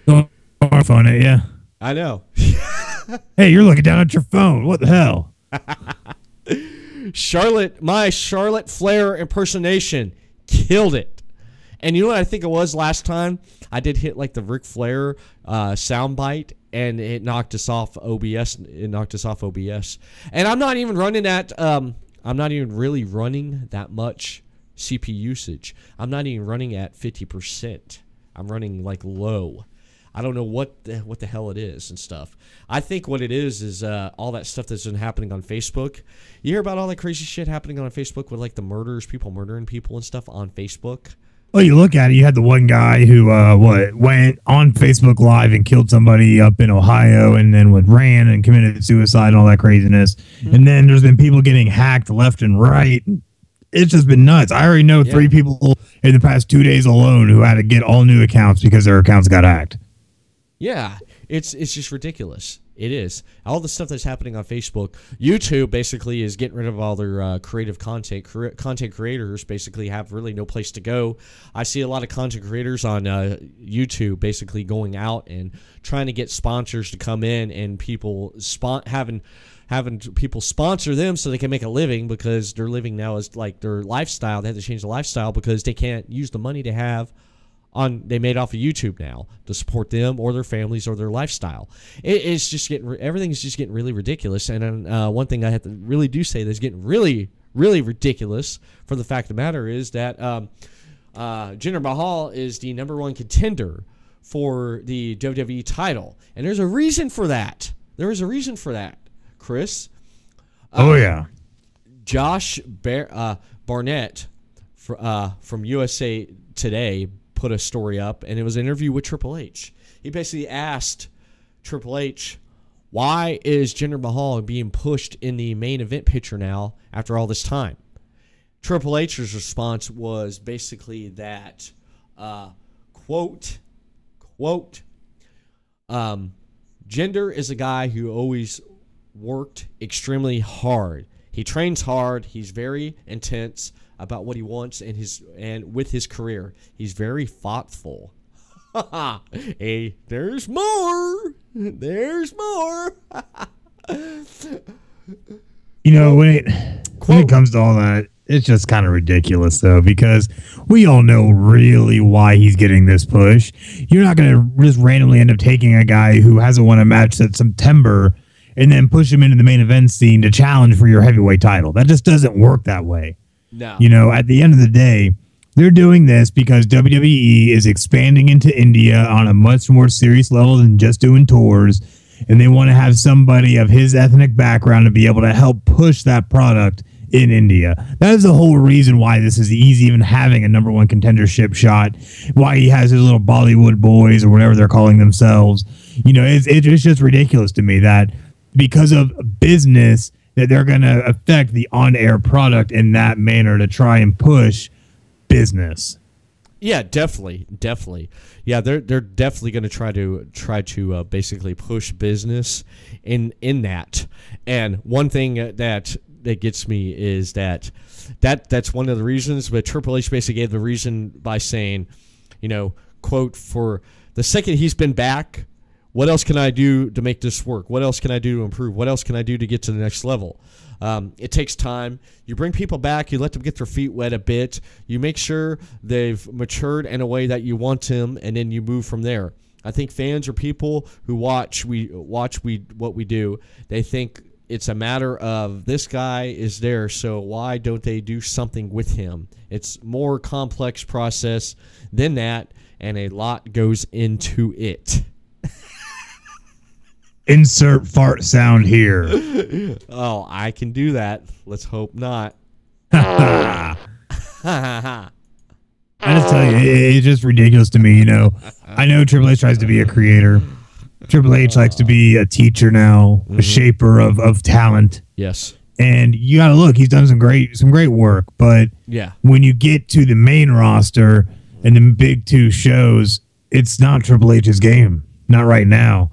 Don't phone it, yeah. I know. Hey, you're looking down at your phone. What the hell? My Charlotte Flair impersonation killed it. And you know what I think it was last time? I did hit like the Ric Flair soundbite, and it knocked us off OBS. And I'm not even running that. I'm not even really running that much CPU usage. I'm not even running at 50%. I'm running like low. I don't know what the hell it is and stuff. I think what it is all that stuff that's been happening on Facebook. You hear about all that crazy shit happening on Facebook with like the murders, people murdering people and stuff on Facebook? Well, you look at it, you had the one guy who went on Facebook Live and killed somebody up in Ohio and then ran and committed suicide and all that craziness. Mm-hmm. And then there's been people getting hacked left and right. It's just been nuts. I already know 3 people in the past 2 days alone who had to get all new accounts because their accounts got hacked. Yeah, it's just ridiculous. It is. All the stuff that's happening on Facebook. YouTube basically is getting rid of all their creative content. Content creators basically have really no place to go. I see a lot of content creators on YouTube basically going out and trying to get sponsors to come in and people having people sponsor them so they can make a living, because their living now is like their lifestyle. They have to change the lifestyle because they can't use the money they have they made off of YouTube now to support them or their families or their lifestyle. It's just everything's just getting really ridiculous. And one thing I have to really do say that's getting really, really ridiculous for the fact of the matter is that Jinder Mahal is the #1 contender for the WWE title. And there's a reason for that. There is a reason for that, Chris. Josh Barnett from USA Today put a story up, and it was an interview with Triple H. He basically asked Triple H, why is Jinder Mahal being pushed in the main event picture now after all this time? Triple H's response was basically that, quote, Jinder is a guy who always worked extremely hard. He trains hard. He's very intense about what he wants and with his career. He's very thoughtful. Hey, there's more. There's more. You know, when it comes to all that, it's just kind of ridiculous, though, because we all know really why he's getting this push. You're not going to just randomly end up taking a guy who hasn't won a match since September and then push him into the main event scene to challenge for your heavyweight title. That just doesn't work that way. No. You know, at the end of the day, they're doing this because WWE is expanding into India on a much more serious level than just doing tours, and they want to have somebody of his ethnic background to be able to help push that product in India. That is the whole reason why this is easy, even having a #1 contendership shot, why he has his little Bollywood boys or whatever they're calling themselves. You know, it's just ridiculous to me that because of business that they're going to affect the on-air product in that manner to try and push business. Yeah, definitely. Yeah, they're definitely going to try to basically push business in that. And one thing that gets me is that's one of the reasons. But Triple H basically gave the reason by saying, quote, for the second he's been back, what else can I do to make this work? What else can I do to improve? What else can I do to get to the next level? It takes time. You bring people back. You let them get their feet wet a bit. You make sure they've matured in a way that you want them, and then you move from there. I think fans are people who watch what we do. They think it's a matter of this guy is there, so why don't they do something with him? It's more complex process than that, and a lot goes into it. Insert fart sound here. Oh, I can do that. Let's hope not. I just tell you, it's just ridiculous to me. I know Triple H tries to be a creator. Triple H likes to be a teacher now, a shaper of talent. Yes. And you got to look, he's done some great work. But yeah, when you get to the main roster and the big two shows, it's not Triple H's game. Not right now.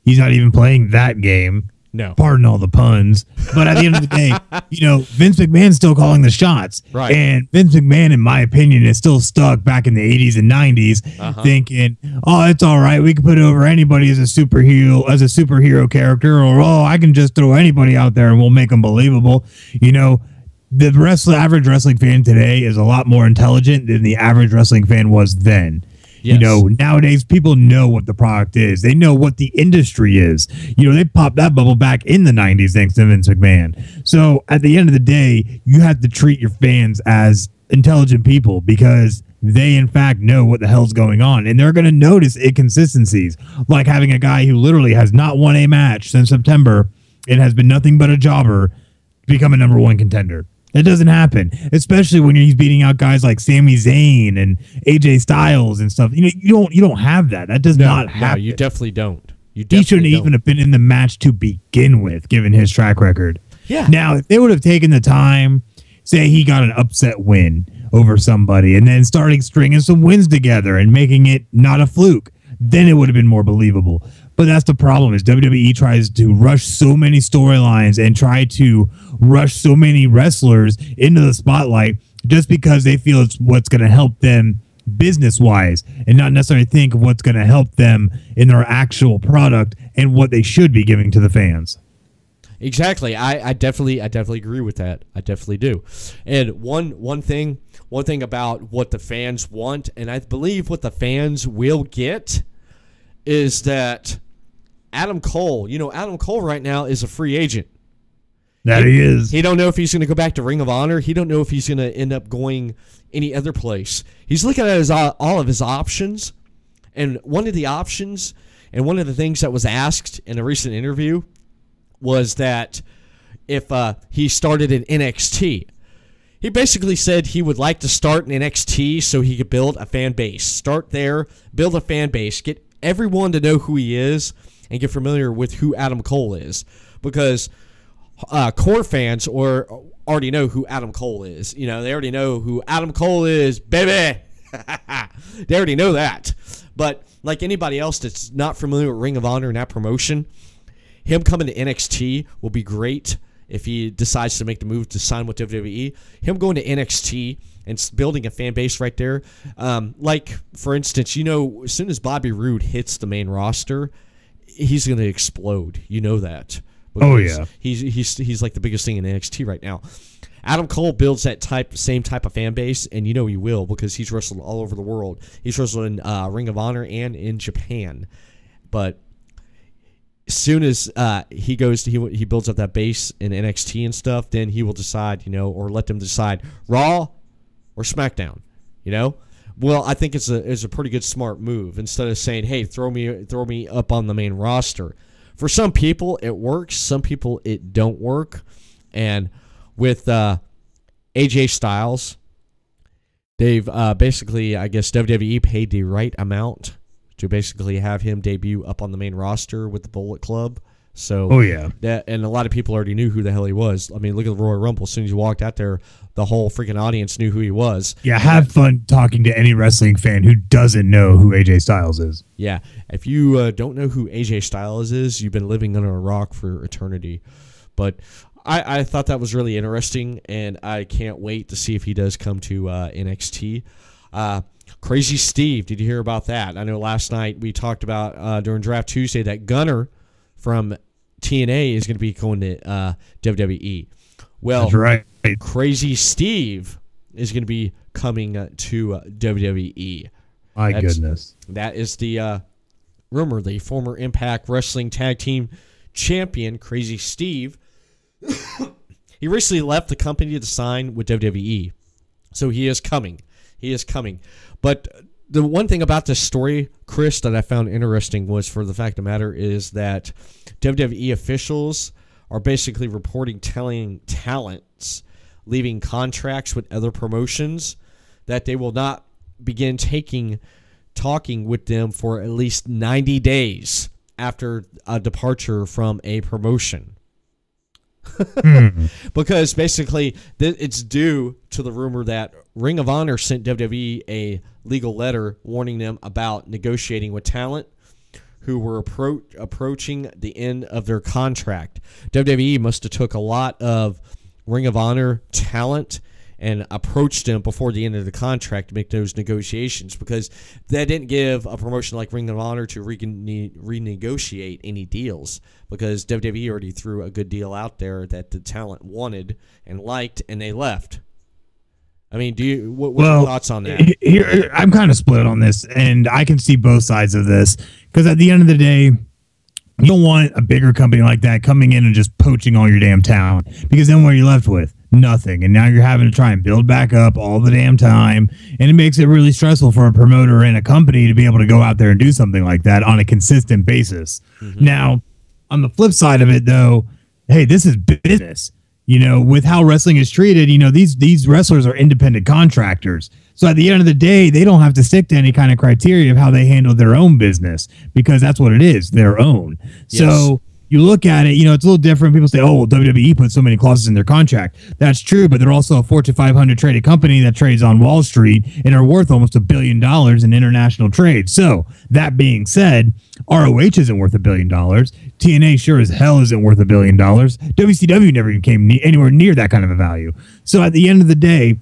He's not even playing that game. No. Pardon all the puns. But at the end of the day, Vince McMahon's still calling the shots. Right. And Vince McMahon, in my opinion, is still stuck back in the 80s and 90s thinking, oh, it's all right. We can put over anybody as a superhero character, or, oh, I can just throw anybody out there and we'll make them believable. The average wrestling fan today is a lot more intelligent than the average wrestling fan was then. Yes. Nowadays people know what the product is. They know what the industry is. They popped that bubble back in the 90s thanks to Vince McMahon. So at the end of the day, you have to treat your fans as intelligent people because they, in fact, know what the hell's going on. And they're going to notice inconsistencies, like having a guy who literally has not won a match since September and has been nothing but a jobber become a number one contender. That doesn't happen, especially when he's beating out guys like Sami Zayn and AJ Styles and stuff. You don't have that. That does not happen. No, you definitely don't. He shouldn't even have been in the match to begin with, given his track record. Yeah. Now, if they would have taken the time, say he got an upset win over somebody, and then starting stringing some wins together and making it not a fluke, then it would have been more believable. But that's the problem, is WWE tries to rush so many storylines and try to rush so many wrestlers into the spotlight just because they feel it's what's going to help them business-wise and not necessarily think of what's going to help them in their actual product and what they should be giving to the fans. Exactly. I definitely agree with that. I definitely do. And one thing about what the fans want, and I believe what the fans will get, is that Adam Cole right now is a free agent. That he is. He don't know if he's going to go back to Ring of Honor. He don't know if he's going to end up going any other place. He's looking at all of his options, and one of the options and one of the things that was asked in a recent interview was that if he started in NXT. He basically said he would like to start in NXT so he could build a fan base. Start there, build a fan base, get everyone to know who he is, and get familiar with who Adam Cole is. Because core fans already know who Adam Cole is. They already know who Adam Cole is, baby. They already know that. But like anybody else that's not familiar with Ring of Honor and that promotion, him coming to NXT will be great if he decides to make the move to sign with WWE. Him going to NXT and building a fan base right there. Like, for instance, as soon as Bobby Roode hits the main roster, he's going to explode. You know that. Oh, yeah. He's like the biggest thing in NXT right now. Adam Cole builds that same type of fan base, and he will because he's wrestled all over the world. He's wrestled in Ring of Honor and in Japan. But as soon as he builds up that base in NXT and stuff, then he will decide, or let them decide Raw or SmackDown, Well, I think it's a pretty good smart move instead of saying, hey, throw me up on the main roster. For some people it works, some people it don't work. And with AJ Styles, they've basically, I guess WWE paid the right amount to basically have him debut up on the main roster with the Bullet Club. So, Oh, yeah. And a lot of people already knew who the hell he was. I mean, look at the Royal Rumble. As soon as you walked out there, the whole freaking audience knew who he was. Yeah, have fun talking to any wrestling fan who doesn't know who AJ Styles is. Yeah, if you don't know who AJ Styles is, you've been living under a rock for eternity. But I thought that was really interesting, and I can't wait to see if he does come to NXT. Crazy Steve, did you hear about that? I know last night we talked about during Draft Tuesday that Gunner from TNA is going to be going to WWE. Well, That's right. Crazy Steve is going to be coming to WWE. My goodness. That is the rumor. The former Impact Wrestling Tag Team Champion, Crazy Steve, he recently left the company to sign with WWE. So he is coming. He is coming. But the one thing about this story, Chris, that I found interesting was, for the fact of the matter, is that WWE officials are basically reporting telling talents leaving contracts with other promotions that they will not begin talking with them for at least 90 days after a departure from a promotion. Because basically it's due to the rumor that Ring of Honor sent WWE a legal letter warning them about negotiating with talent who were approaching the end of their contract. WWE must have took a lot of Ring of Honor talent and approached them before the end of the contract to make those negotiations, because that didn't give a promotion like Ring of Honor to renegotiate any deals, because WWE already threw a good deal out there that the talent wanted and liked, and they left. I mean, what's your thoughts on that? Here, I'm kind of split on this, and I can see both sides of this, because at the end of the day, you don't want a bigger company like that coming in and just poaching all your damn talent, because then what are you left with? Nothing. And now you're having to try and build back up all the damn time, and it makes it really stressful for a promoter and a company to be able to go out there and do something like that on a consistent basis. Now, on the flip side of it, though, hey, this is business. You know, with how wrestling is treated, you know, these wrestlers are independent contractors. So at the end of the day, they don't have to stick to any kind of criteria of how they handle their own business, because that's what it is, their own. Yes. So you look at it, you know, it's a little different. People say, oh, well, WWE put so many clauses in their contract. That's true, but they're also a Fortune 500 traded company that trades on Wall Street and are worth almost $1 billion in international trade. So that being said, ROH isn't worth $1 billion. TNA sure as hell isn't worth $1 billion. WCW never even came anywhere near that kind of a value. So at the end of the day,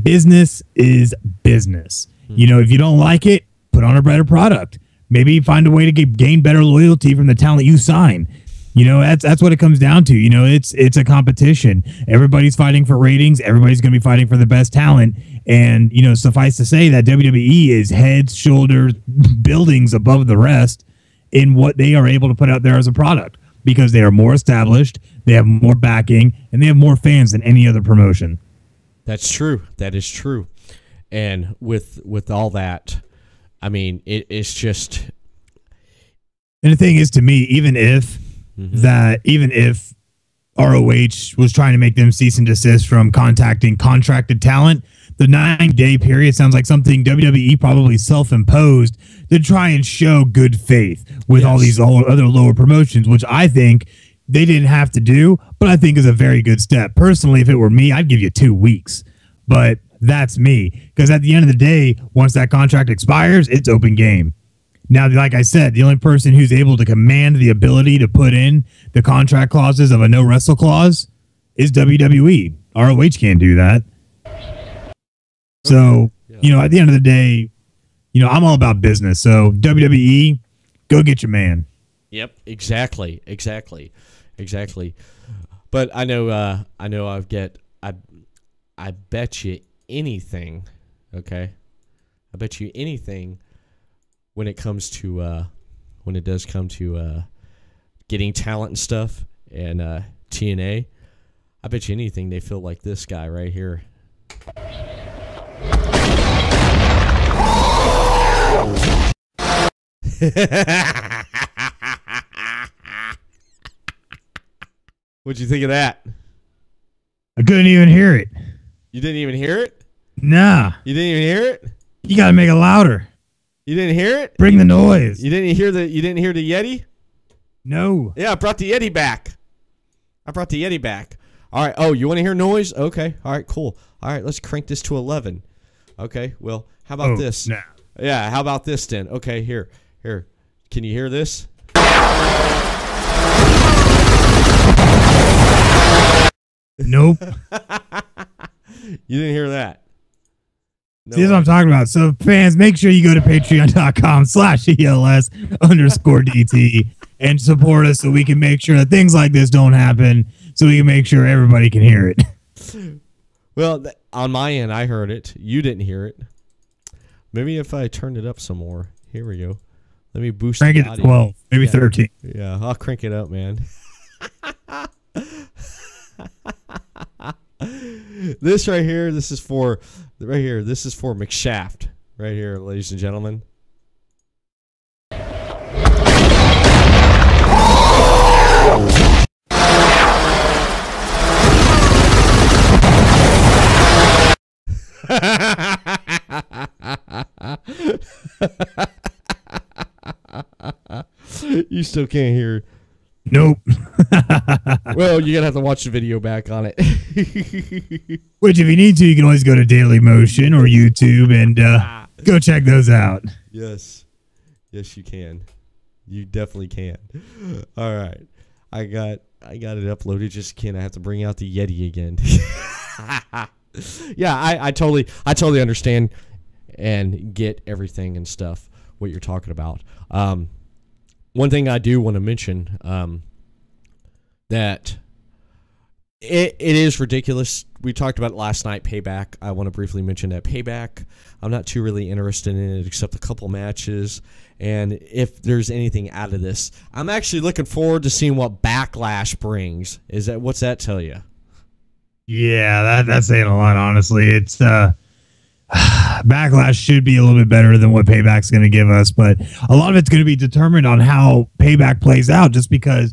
business is business. You know, if you don't like it, put on a better product. Maybe find a way to gain better loyalty from the talent you sign. You know, that's what it comes down to. You know, it's a competition. Everybody's fighting for ratings. Everybody's going to be fighting for the best talent. And, you know, suffice to say that WWE is heads, shoulders, buildings above the rest in what they are able to put out there as a product, because they are more established, they have more backing, and they have more fans than any other promotion. That's true. That is true. And with all that, I mean, it's just... And the thing is, to me, even if ROH was trying to make them cease and desist from contacting contracted talent, the 9-day period sounds like something WWE probably self-imposed to try and show good faith with all these other lower promotions, which I think they didn't have to do, but I think is a very good step. Personally, if it were me, I'd give you 2 weeks, but that's me, because at the end of the day, once that contract expires, it's open game. Now, like I said, the only person who's able to command the ability to put in the contract clauses of a no wrestle clause is WWE. ROH can't do that. So, you know, at the end of the day, you know, I'm all about business. So WWE, go get your man. Yep, exactly. But I know I bet you anything, okay? I bet you anything when it comes to when it does come to getting talent and stuff and TNA, I bet you anything they feel like this guy right here. What'd you think of that? I couldn't even hear it. You didn't even hear it? Nah. You didn't even hear it? You gotta make it louder. You didn't hear it? Bring the noise. You didn't hear the Yeti? No. Yeah, I brought the Yeti back. All right. Oh, you want to hear noise? Okay. All right, cool. All right, let's crank this to 11. Okay, well, how about this? Nah. Yeah, how about this then? Okay, here. Can you hear this? Nope. You didn't hear that? No. See, that's what I'm talking about. So, fans, make sure you go to patreon.com/ELS_DT and support us so we can make sure that things like this don't happen, so we can make sure everybody can hear it. Well, on my end, I heard it. You didn't hear it. Maybe if I turned it up some more. Here we go. Let me boost Crank the it to audio. 12, maybe 13. Yeah, I'll crank it up, man. This right here, this is for McShaft. Right here, ladies and gentlemen. You still can't hear. Nope. Well, you're gonna have to watch the video back on it. Which, if you need to, you can always go to Daily Motion or YouTube and go check those out. Yes, you can. You definitely can. All right, I got it uploaded. Just can't. I have to bring out the Yeti again. Yeah, I totally understand and get everything and stuff what you're talking about. One thing I do want to mention, that it is ridiculous. We talked about it last night, Payback. I want to briefly mention that Payback, I'm not too really interested in it except a couple matches. And if there's anything out of this, I'm actually looking forward to seeing what Backlash brings. What's that tell you? Yeah, that's saying a lot, honestly. It's Backlash should be a little bit better than what Payback's going to give us, but a lot of it's going to be determined on how Payback plays out, just because,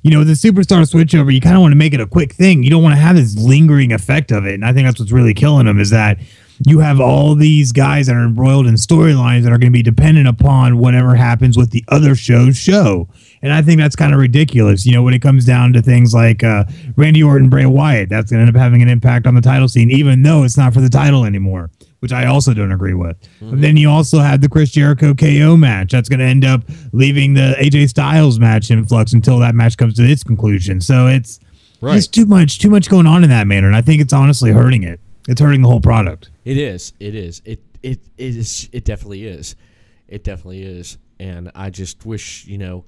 you know, the superstar switchover, you kind of want to make it a quick thing. You don't want to have this lingering effect of it, and I think that's what's really killing them, is that you have all these guys that are embroiled in storylines that are going to be dependent upon whatever happens with the other show's show. And I think that's kind of ridiculous. You know, when it comes down to things like Randy Orton, Bray Wyatt, that's going to end up having an impact on the title scene, even though it's not for the title anymore, which I also don't agree with. But then you also have the Chris Jericho KO match. That's going to end up leaving the AJ Styles match in flux until that match comes to its conclusion. So it's too much going on in that manner. And I think it's honestly hurting it. It's hurting the whole product. It is. It definitely is. It definitely is. And I just wish, you know,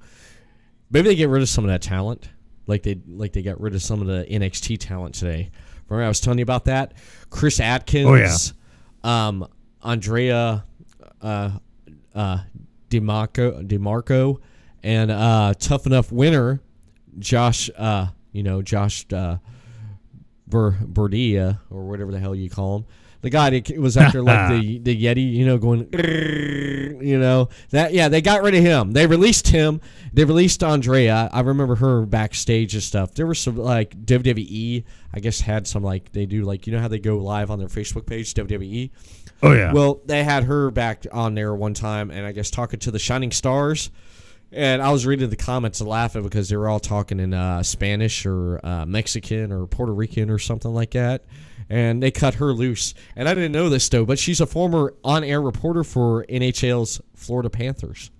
maybe they get rid of some of that talent, like they got rid of some of the NXT talent today. Remember I was telling you about that? Chris Atkins, Andrea DeMarco, and Tough Enough winner Josh Bordia, or whatever the hell you call him. The guy that was after like the Yeti, you know, going, you know, that, yeah, they got rid of him. They released him. They released Andrea. I remember her backstage and stuff. There was some like WWE, I guess, had some like, they do like, you know how they go live on their Facebook page, WWE? Oh, yeah. Well, they had her back on there one time, and I guess talking to the Shining Stars. And I was reading the comments and laughing because they were all talking in Spanish or Mexican or Puerto Rican or something like that. And they cut her loose. And I didn't know this, though, but she's a former on-air reporter for NHL's Florida Panthers.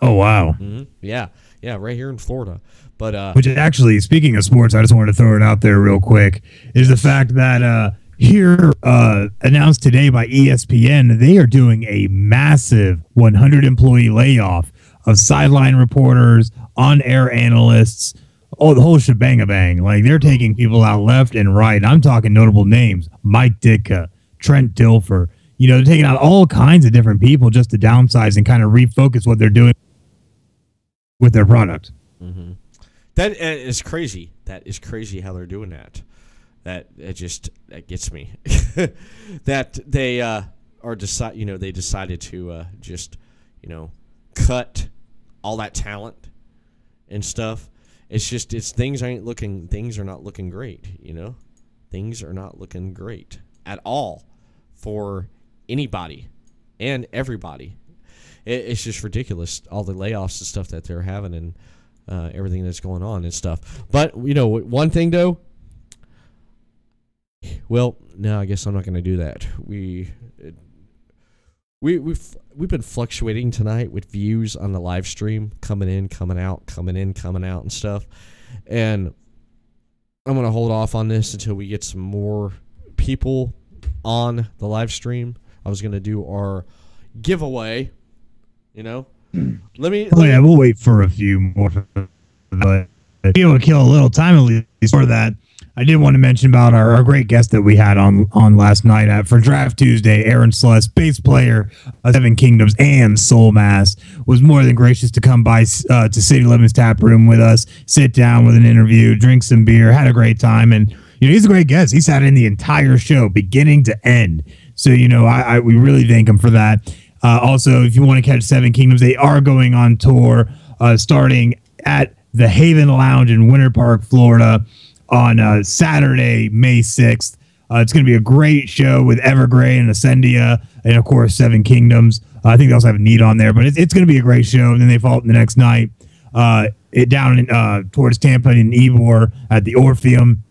Oh, wow. Mm-hmm. Yeah, right here in Florida. But which actually, speaking of sports, I just wanted to throw it out there real quick, is the fact that here, announced today by ESPN, they are doing a massive 100-employee layoff of sideline reporters, on-air analysts, the whole shebang-a-bang. Like, they're taking people out left and right. I'm talking notable names: Mike Ditka, Trent Dilfer. You know, they're taking out all kinds of different people just to downsize and kind of refocus what they're doing with their product. Mm-hmm. That is crazy. That is crazy how they're doing that. That gets me. That they they decided to just, you know, cut all that talent and stuff. Things are not looking great, you know. Things are not looking great at all for anybody and everybody. It's just ridiculous, all the layoffs and stuff that they're having, and everything that's going on and stuff. But one thing though. Well, no, I guess I'm not going to do that. We've been fluctuating tonight with views on the live stream, coming in, coming out, coming in, coming out, and stuff. And I'm going to hold off on this until we get some more people on the live stream. I was going to do our giveaway. Let me. We'll wait for a few more, but be able to kill a little time at least for that. I did want to mention about our great guest that we had on last night for Draft Tuesday. Aaron Sluss, bass player of Seven Kingdoms and Soul Mass, was more than gracious to come by to City Lemons Tap Room with us, sit down with an interview, drink some beer, had a great time. And, he's a great guest. He sat in the entire show, beginning to end. So, we really thank him for that. Also, if you want to catch Seven Kingdoms, they are going on tour starting at the Haven Lounge in Winter Park, Florida, on Saturday, May 6th. It's going to be a great show with Evergrey and Ascendia and, of course, Seven Kingdoms. I think they also have Need on there, but it's going to be a great show. And then they follow up the next night down in, towards Tampa in Ybor at the Orpheum.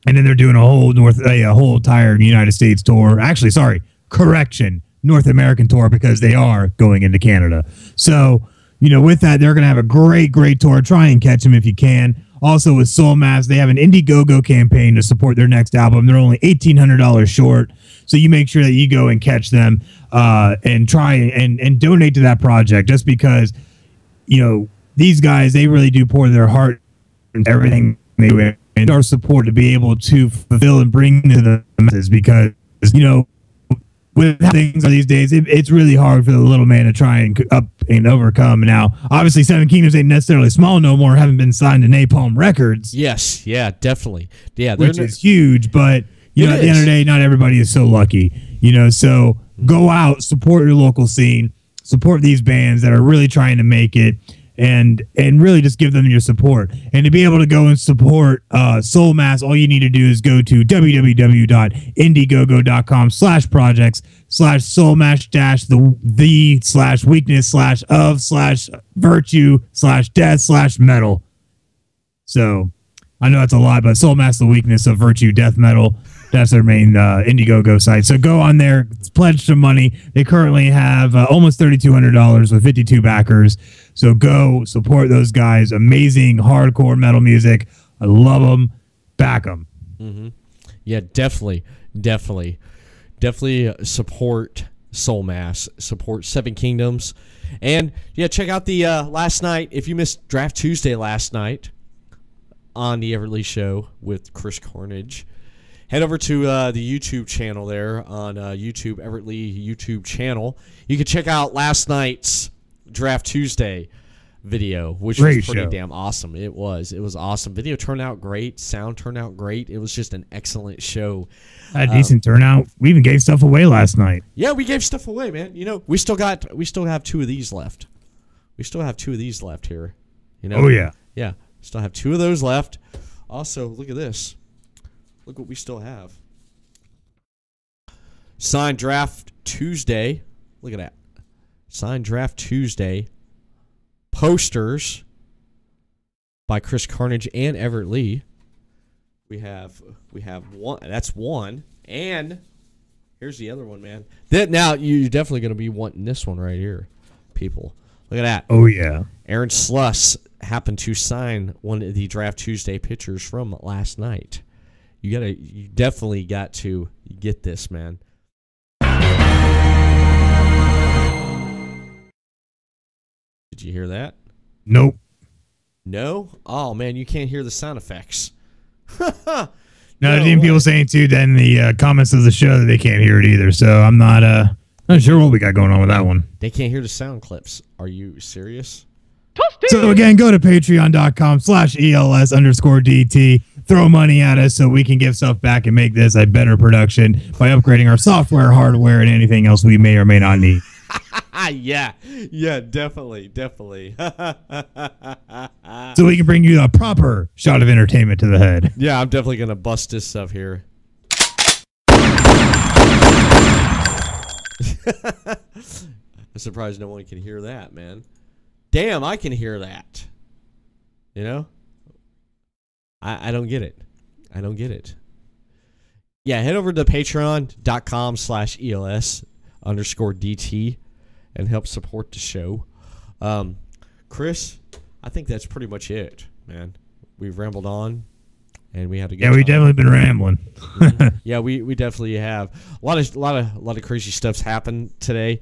And then they're doing a whole entire United States tour. Actually, North American tour, because they are going into Canada. So, with that, they're going to have a great tour. Try and catch them if you can. Also, with Soul Mass, they have an Indiegogo campaign to support their next album. They're only $1,800 short, so you make sure that you go and catch them and try and donate to that project. Just because, these guys, they really do pour their heart into everything they do, and our support to be able to fulfill and bring to the masses. Because with how things are these days, it's really hard for the little man to try and up and overcome. Now, obviously, Seven Kingdoms ain't necessarily small no more, haven't been signed to Napalm Records. Yes, yeah, definitely. Yeah, which is huge, but, at the end of the day, not everybody is so lucky. So go out, support your local scene, support these bands that are really trying to make it, and really just give them your support. And to be able to go and support Soul Mass, all you need to do is go to www.indiegogo.com/projects/soul-dash-the/virtue/death/metal. So I know that's a lot, but Soul Mass, the weakness of virtue, death metal. That's their main Indiegogo site. So go on there, pledge some money. They currently have almost $3,200 with 52 backers. So go support those guys. Amazing hardcore metal music. I love them. Back them. Mm-hmm. Yeah, definitely support Soul Mass. Support Seven Kingdoms. And, check out the last night. If you missed Draft Tuesday last night on the Everett Lee Show with Chris Carnage, head over to the YouTube channel there on YouTube, Everett Lee YouTube channel. You can check out last night's Draft Tuesday video, which was pretty damn awesome. It was awesome. Video turned out great. Sound turned out great. It was just an excellent show. A decent turnout. We even gave stuff away last night. Yeah, we gave stuff away, man. We still have 2 of these left. We still have 2 of these left here. Oh yeah. Yeah. Still have 2 of those left. Also, look at this. Look what we still have. Signed Draft Tuesday. Look at that. Signed Draft Tuesday posters by Chris Carnage and Everett Lee. We have one. That's one. And here's the other one, man. Now you're definitely going to be wanting this one right here, people. Look at that. Oh yeah. Aaron Sluss happened to sign one of the Draft Tuesday pictures from last night. You definitely got to get this, man. Did you hear that? Nope. No? Oh man, you can't hear the sound effects. No, there's even people saying too that in the comments of the show that they can't hear it either. So I'm not sure what we got going on with that one. They can't hear the sound clips. Are you serious? So again, go to patreon.com/ELS_DT. Throw money at us so we can give stuff back and make this a better production by upgrading our software, hardware, and anything else we may or may not need. Yeah, definitely. So we can bring you a proper shot of entertainment to the head. Yeah, I'm definitely going to bust this stuff here. I'm surprised no one can hear that, man. Damn, I can hear that. You know? I don't get it. I don't get it. Yeah, head over to patreon.com/ELS_DT and help support the show. Chris, I think that's pretty much it, man. We've rambled on, and we had to go. Yeah, we've definitely been rambling. Yeah, we definitely have. A lot of crazy stuff's happened today,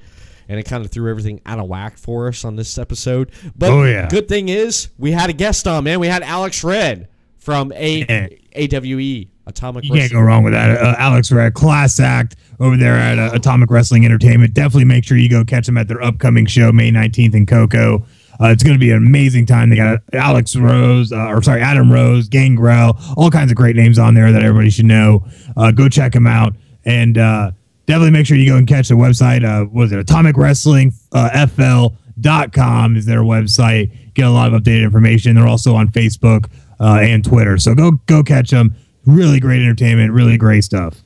and it kind of threw everything out of whack for us on this episode. But good thing is we had a guest on, man. We had Alex Red from AWE. Atomic You can't go wrong with that. Alex Red, class act over there at Atomic Wrestling Entertainment. Definitely make sure you go catch them at their upcoming show, May 19th in Cocoa. It's going to be an amazing time. They got Adam Rose, Gangrel, all kinds of great names on there that everybody should know. Go check them out. And definitely make sure you go and catch the website. AtomicWrestlingFL.com is their website. Get a lot of updated information. They're also on Facebook and Twitter. So go catch them. Really great entertainment, really great stuff.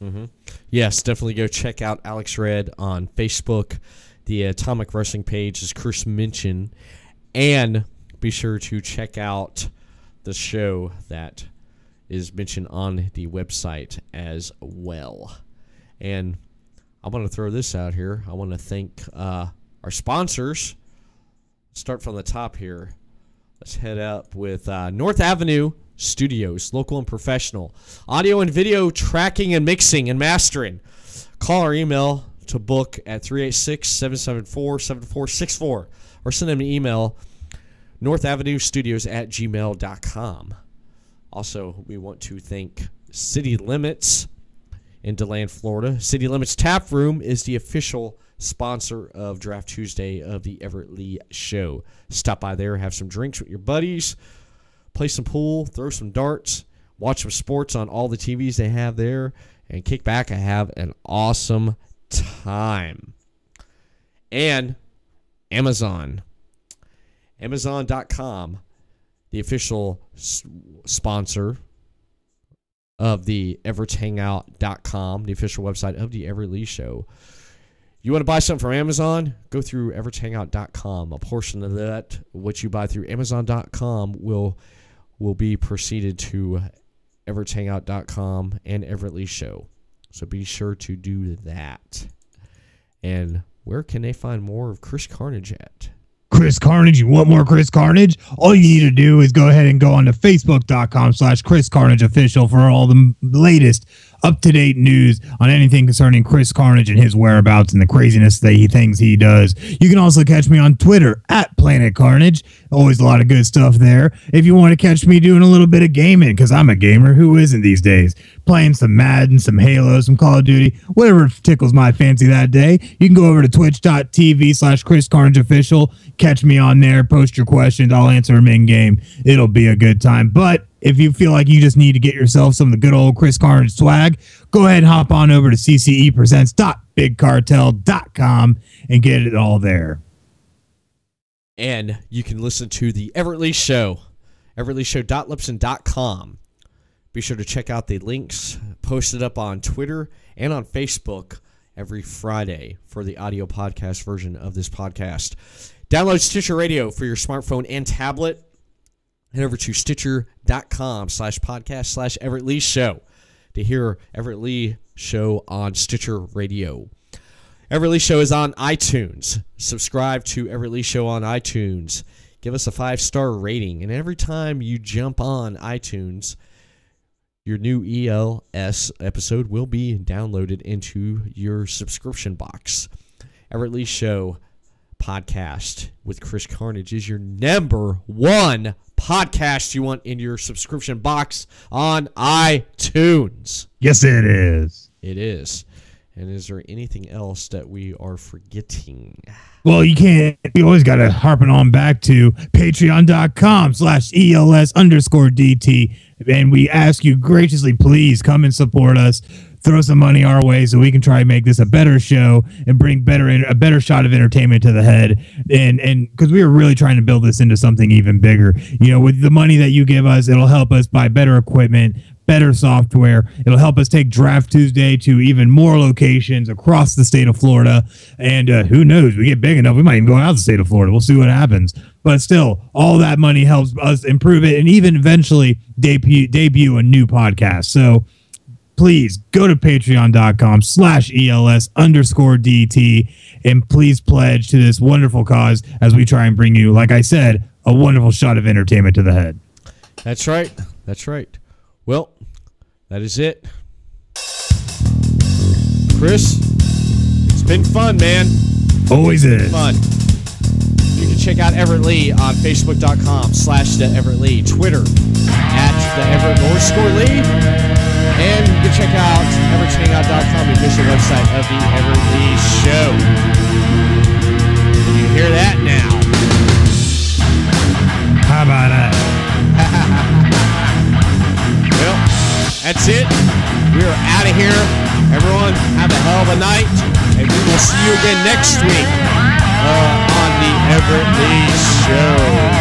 Mm-hmm. Yes, definitely go check out Alex Red on Facebook. The Atomic Wrestling page, as Chris mentioned. And be sure to check out the show that is mentioned on the website as well. And I want to throw this out here. I want to thank our sponsors. Start from the top here. Let's head up with North Avenue Studios, local and professional. Audio and video tracking and mixing and mastering. Call or email to book at 386-774-7464 or send them an email, northavenuestudios@gmail.com. Also, we want to thank City Limits in DeLand, Florida. City Limits Tap Room is the official sponsor of Draft Tuesday of the Everett Lee Show. Stop by there, have some drinks with your buddies, play some pool, throw some darts, watch some sports on all the TVs they have there, and kick back and have an awesome time. And Amazon. Amazon.com, the official sponsor of the EverettHangout.com, the official website of the Everett Lee Show. You want to buy something from Amazon? Go through EverettHangout.com. A portion of that, what you buy through Amazon.com, will be proceeded to EverettHangout.com and Everett Lee Show. So be sure to do that. And where can they find more of Chris Carnage at? Chris Carnage, you want more Chris Carnage? All you need to do is go ahead and go on to Facebook.com/Chris Carnage Official for all the latest up-to-date news on anything concerning Chris Carnage and his whereabouts and the craziness that he does. You can also catch me on Twitter at Planet Carnage. Always a lot of good stuff there. If you want to catch me doing a little bit of gaming, because I'm a gamer, who isn't these days? Playing some Madden, some Halo, some Call of Duty, whatever tickles my fancy that day. You can go over to twitch.tv/Chris Carnage Official. Catch me on there. Post your questions. I'll answer them in-game. It'll be a good time. But if you feel like you just need to get yourself some of the good old Chris Carnage swag, go ahead and hop on over to ccepresents.bigcartel.com and get it all there. And you can listen to the Everett Lee Show, everettleeshow.libsyn.com. Be sure to check out the links posted up on Twitter and on Facebook every Friday for the audio podcast version of this podcast. Download Stitcher Radio for your smartphone and tablet. Head over to stitcher.com/podcast/Everett Lee Show to hear Everett Lee Show on Stitcher Radio. Everett Lee Show is on iTunes. Subscribe to Everett Lee Show on iTunes. Give us a 5-star rating. And every time you jump on iTunes, your new ELS episode will be downloaded into your subscription box. Everett Lee Show podcast with Chris Carnage is your #1 podcast you want in your subscription box on iTunes. Yes, it is. It is. And is there anything else that we are forgetting? Well, you can't. You always got to harp it on back to patreon.com/ELS_DT. And we ask you graciously, please come and support us. Throw some money our way so we can try and make this a better show and bring a better shot of entertainment to the head. And because we are really trying to build this into something even bigger. You know, with the money that you give us, it'll help us buy better equipment, better software. It'll help us take Draft Tuesday to even more locations across the state of Florida. And who knows, we get big enough, we might even go out of the state of Florida. We'll see what happens. But still, all that money helps us improve it and even eventually debut a new podcast. So please go to patreon.com/ELS_DT and please pledge to this wonderful cause as we try and bring you, like I said, a wonderful shot of entertainment to the head. That's right. That's right. Well, that is it. Chris, it's been fun, man. Always is. Fun. You can check out Everett Lee on Facebook.com/the Everett Lee, Twitter @the Everett_Lee, and you can check out EverettHangout.com, the official website of the Everett Lee Show. You hear that now? How about that? Well, that's it. We are out of here. Everyone, have a hell of a night, and we will see you again next week on the Everett Lee Show.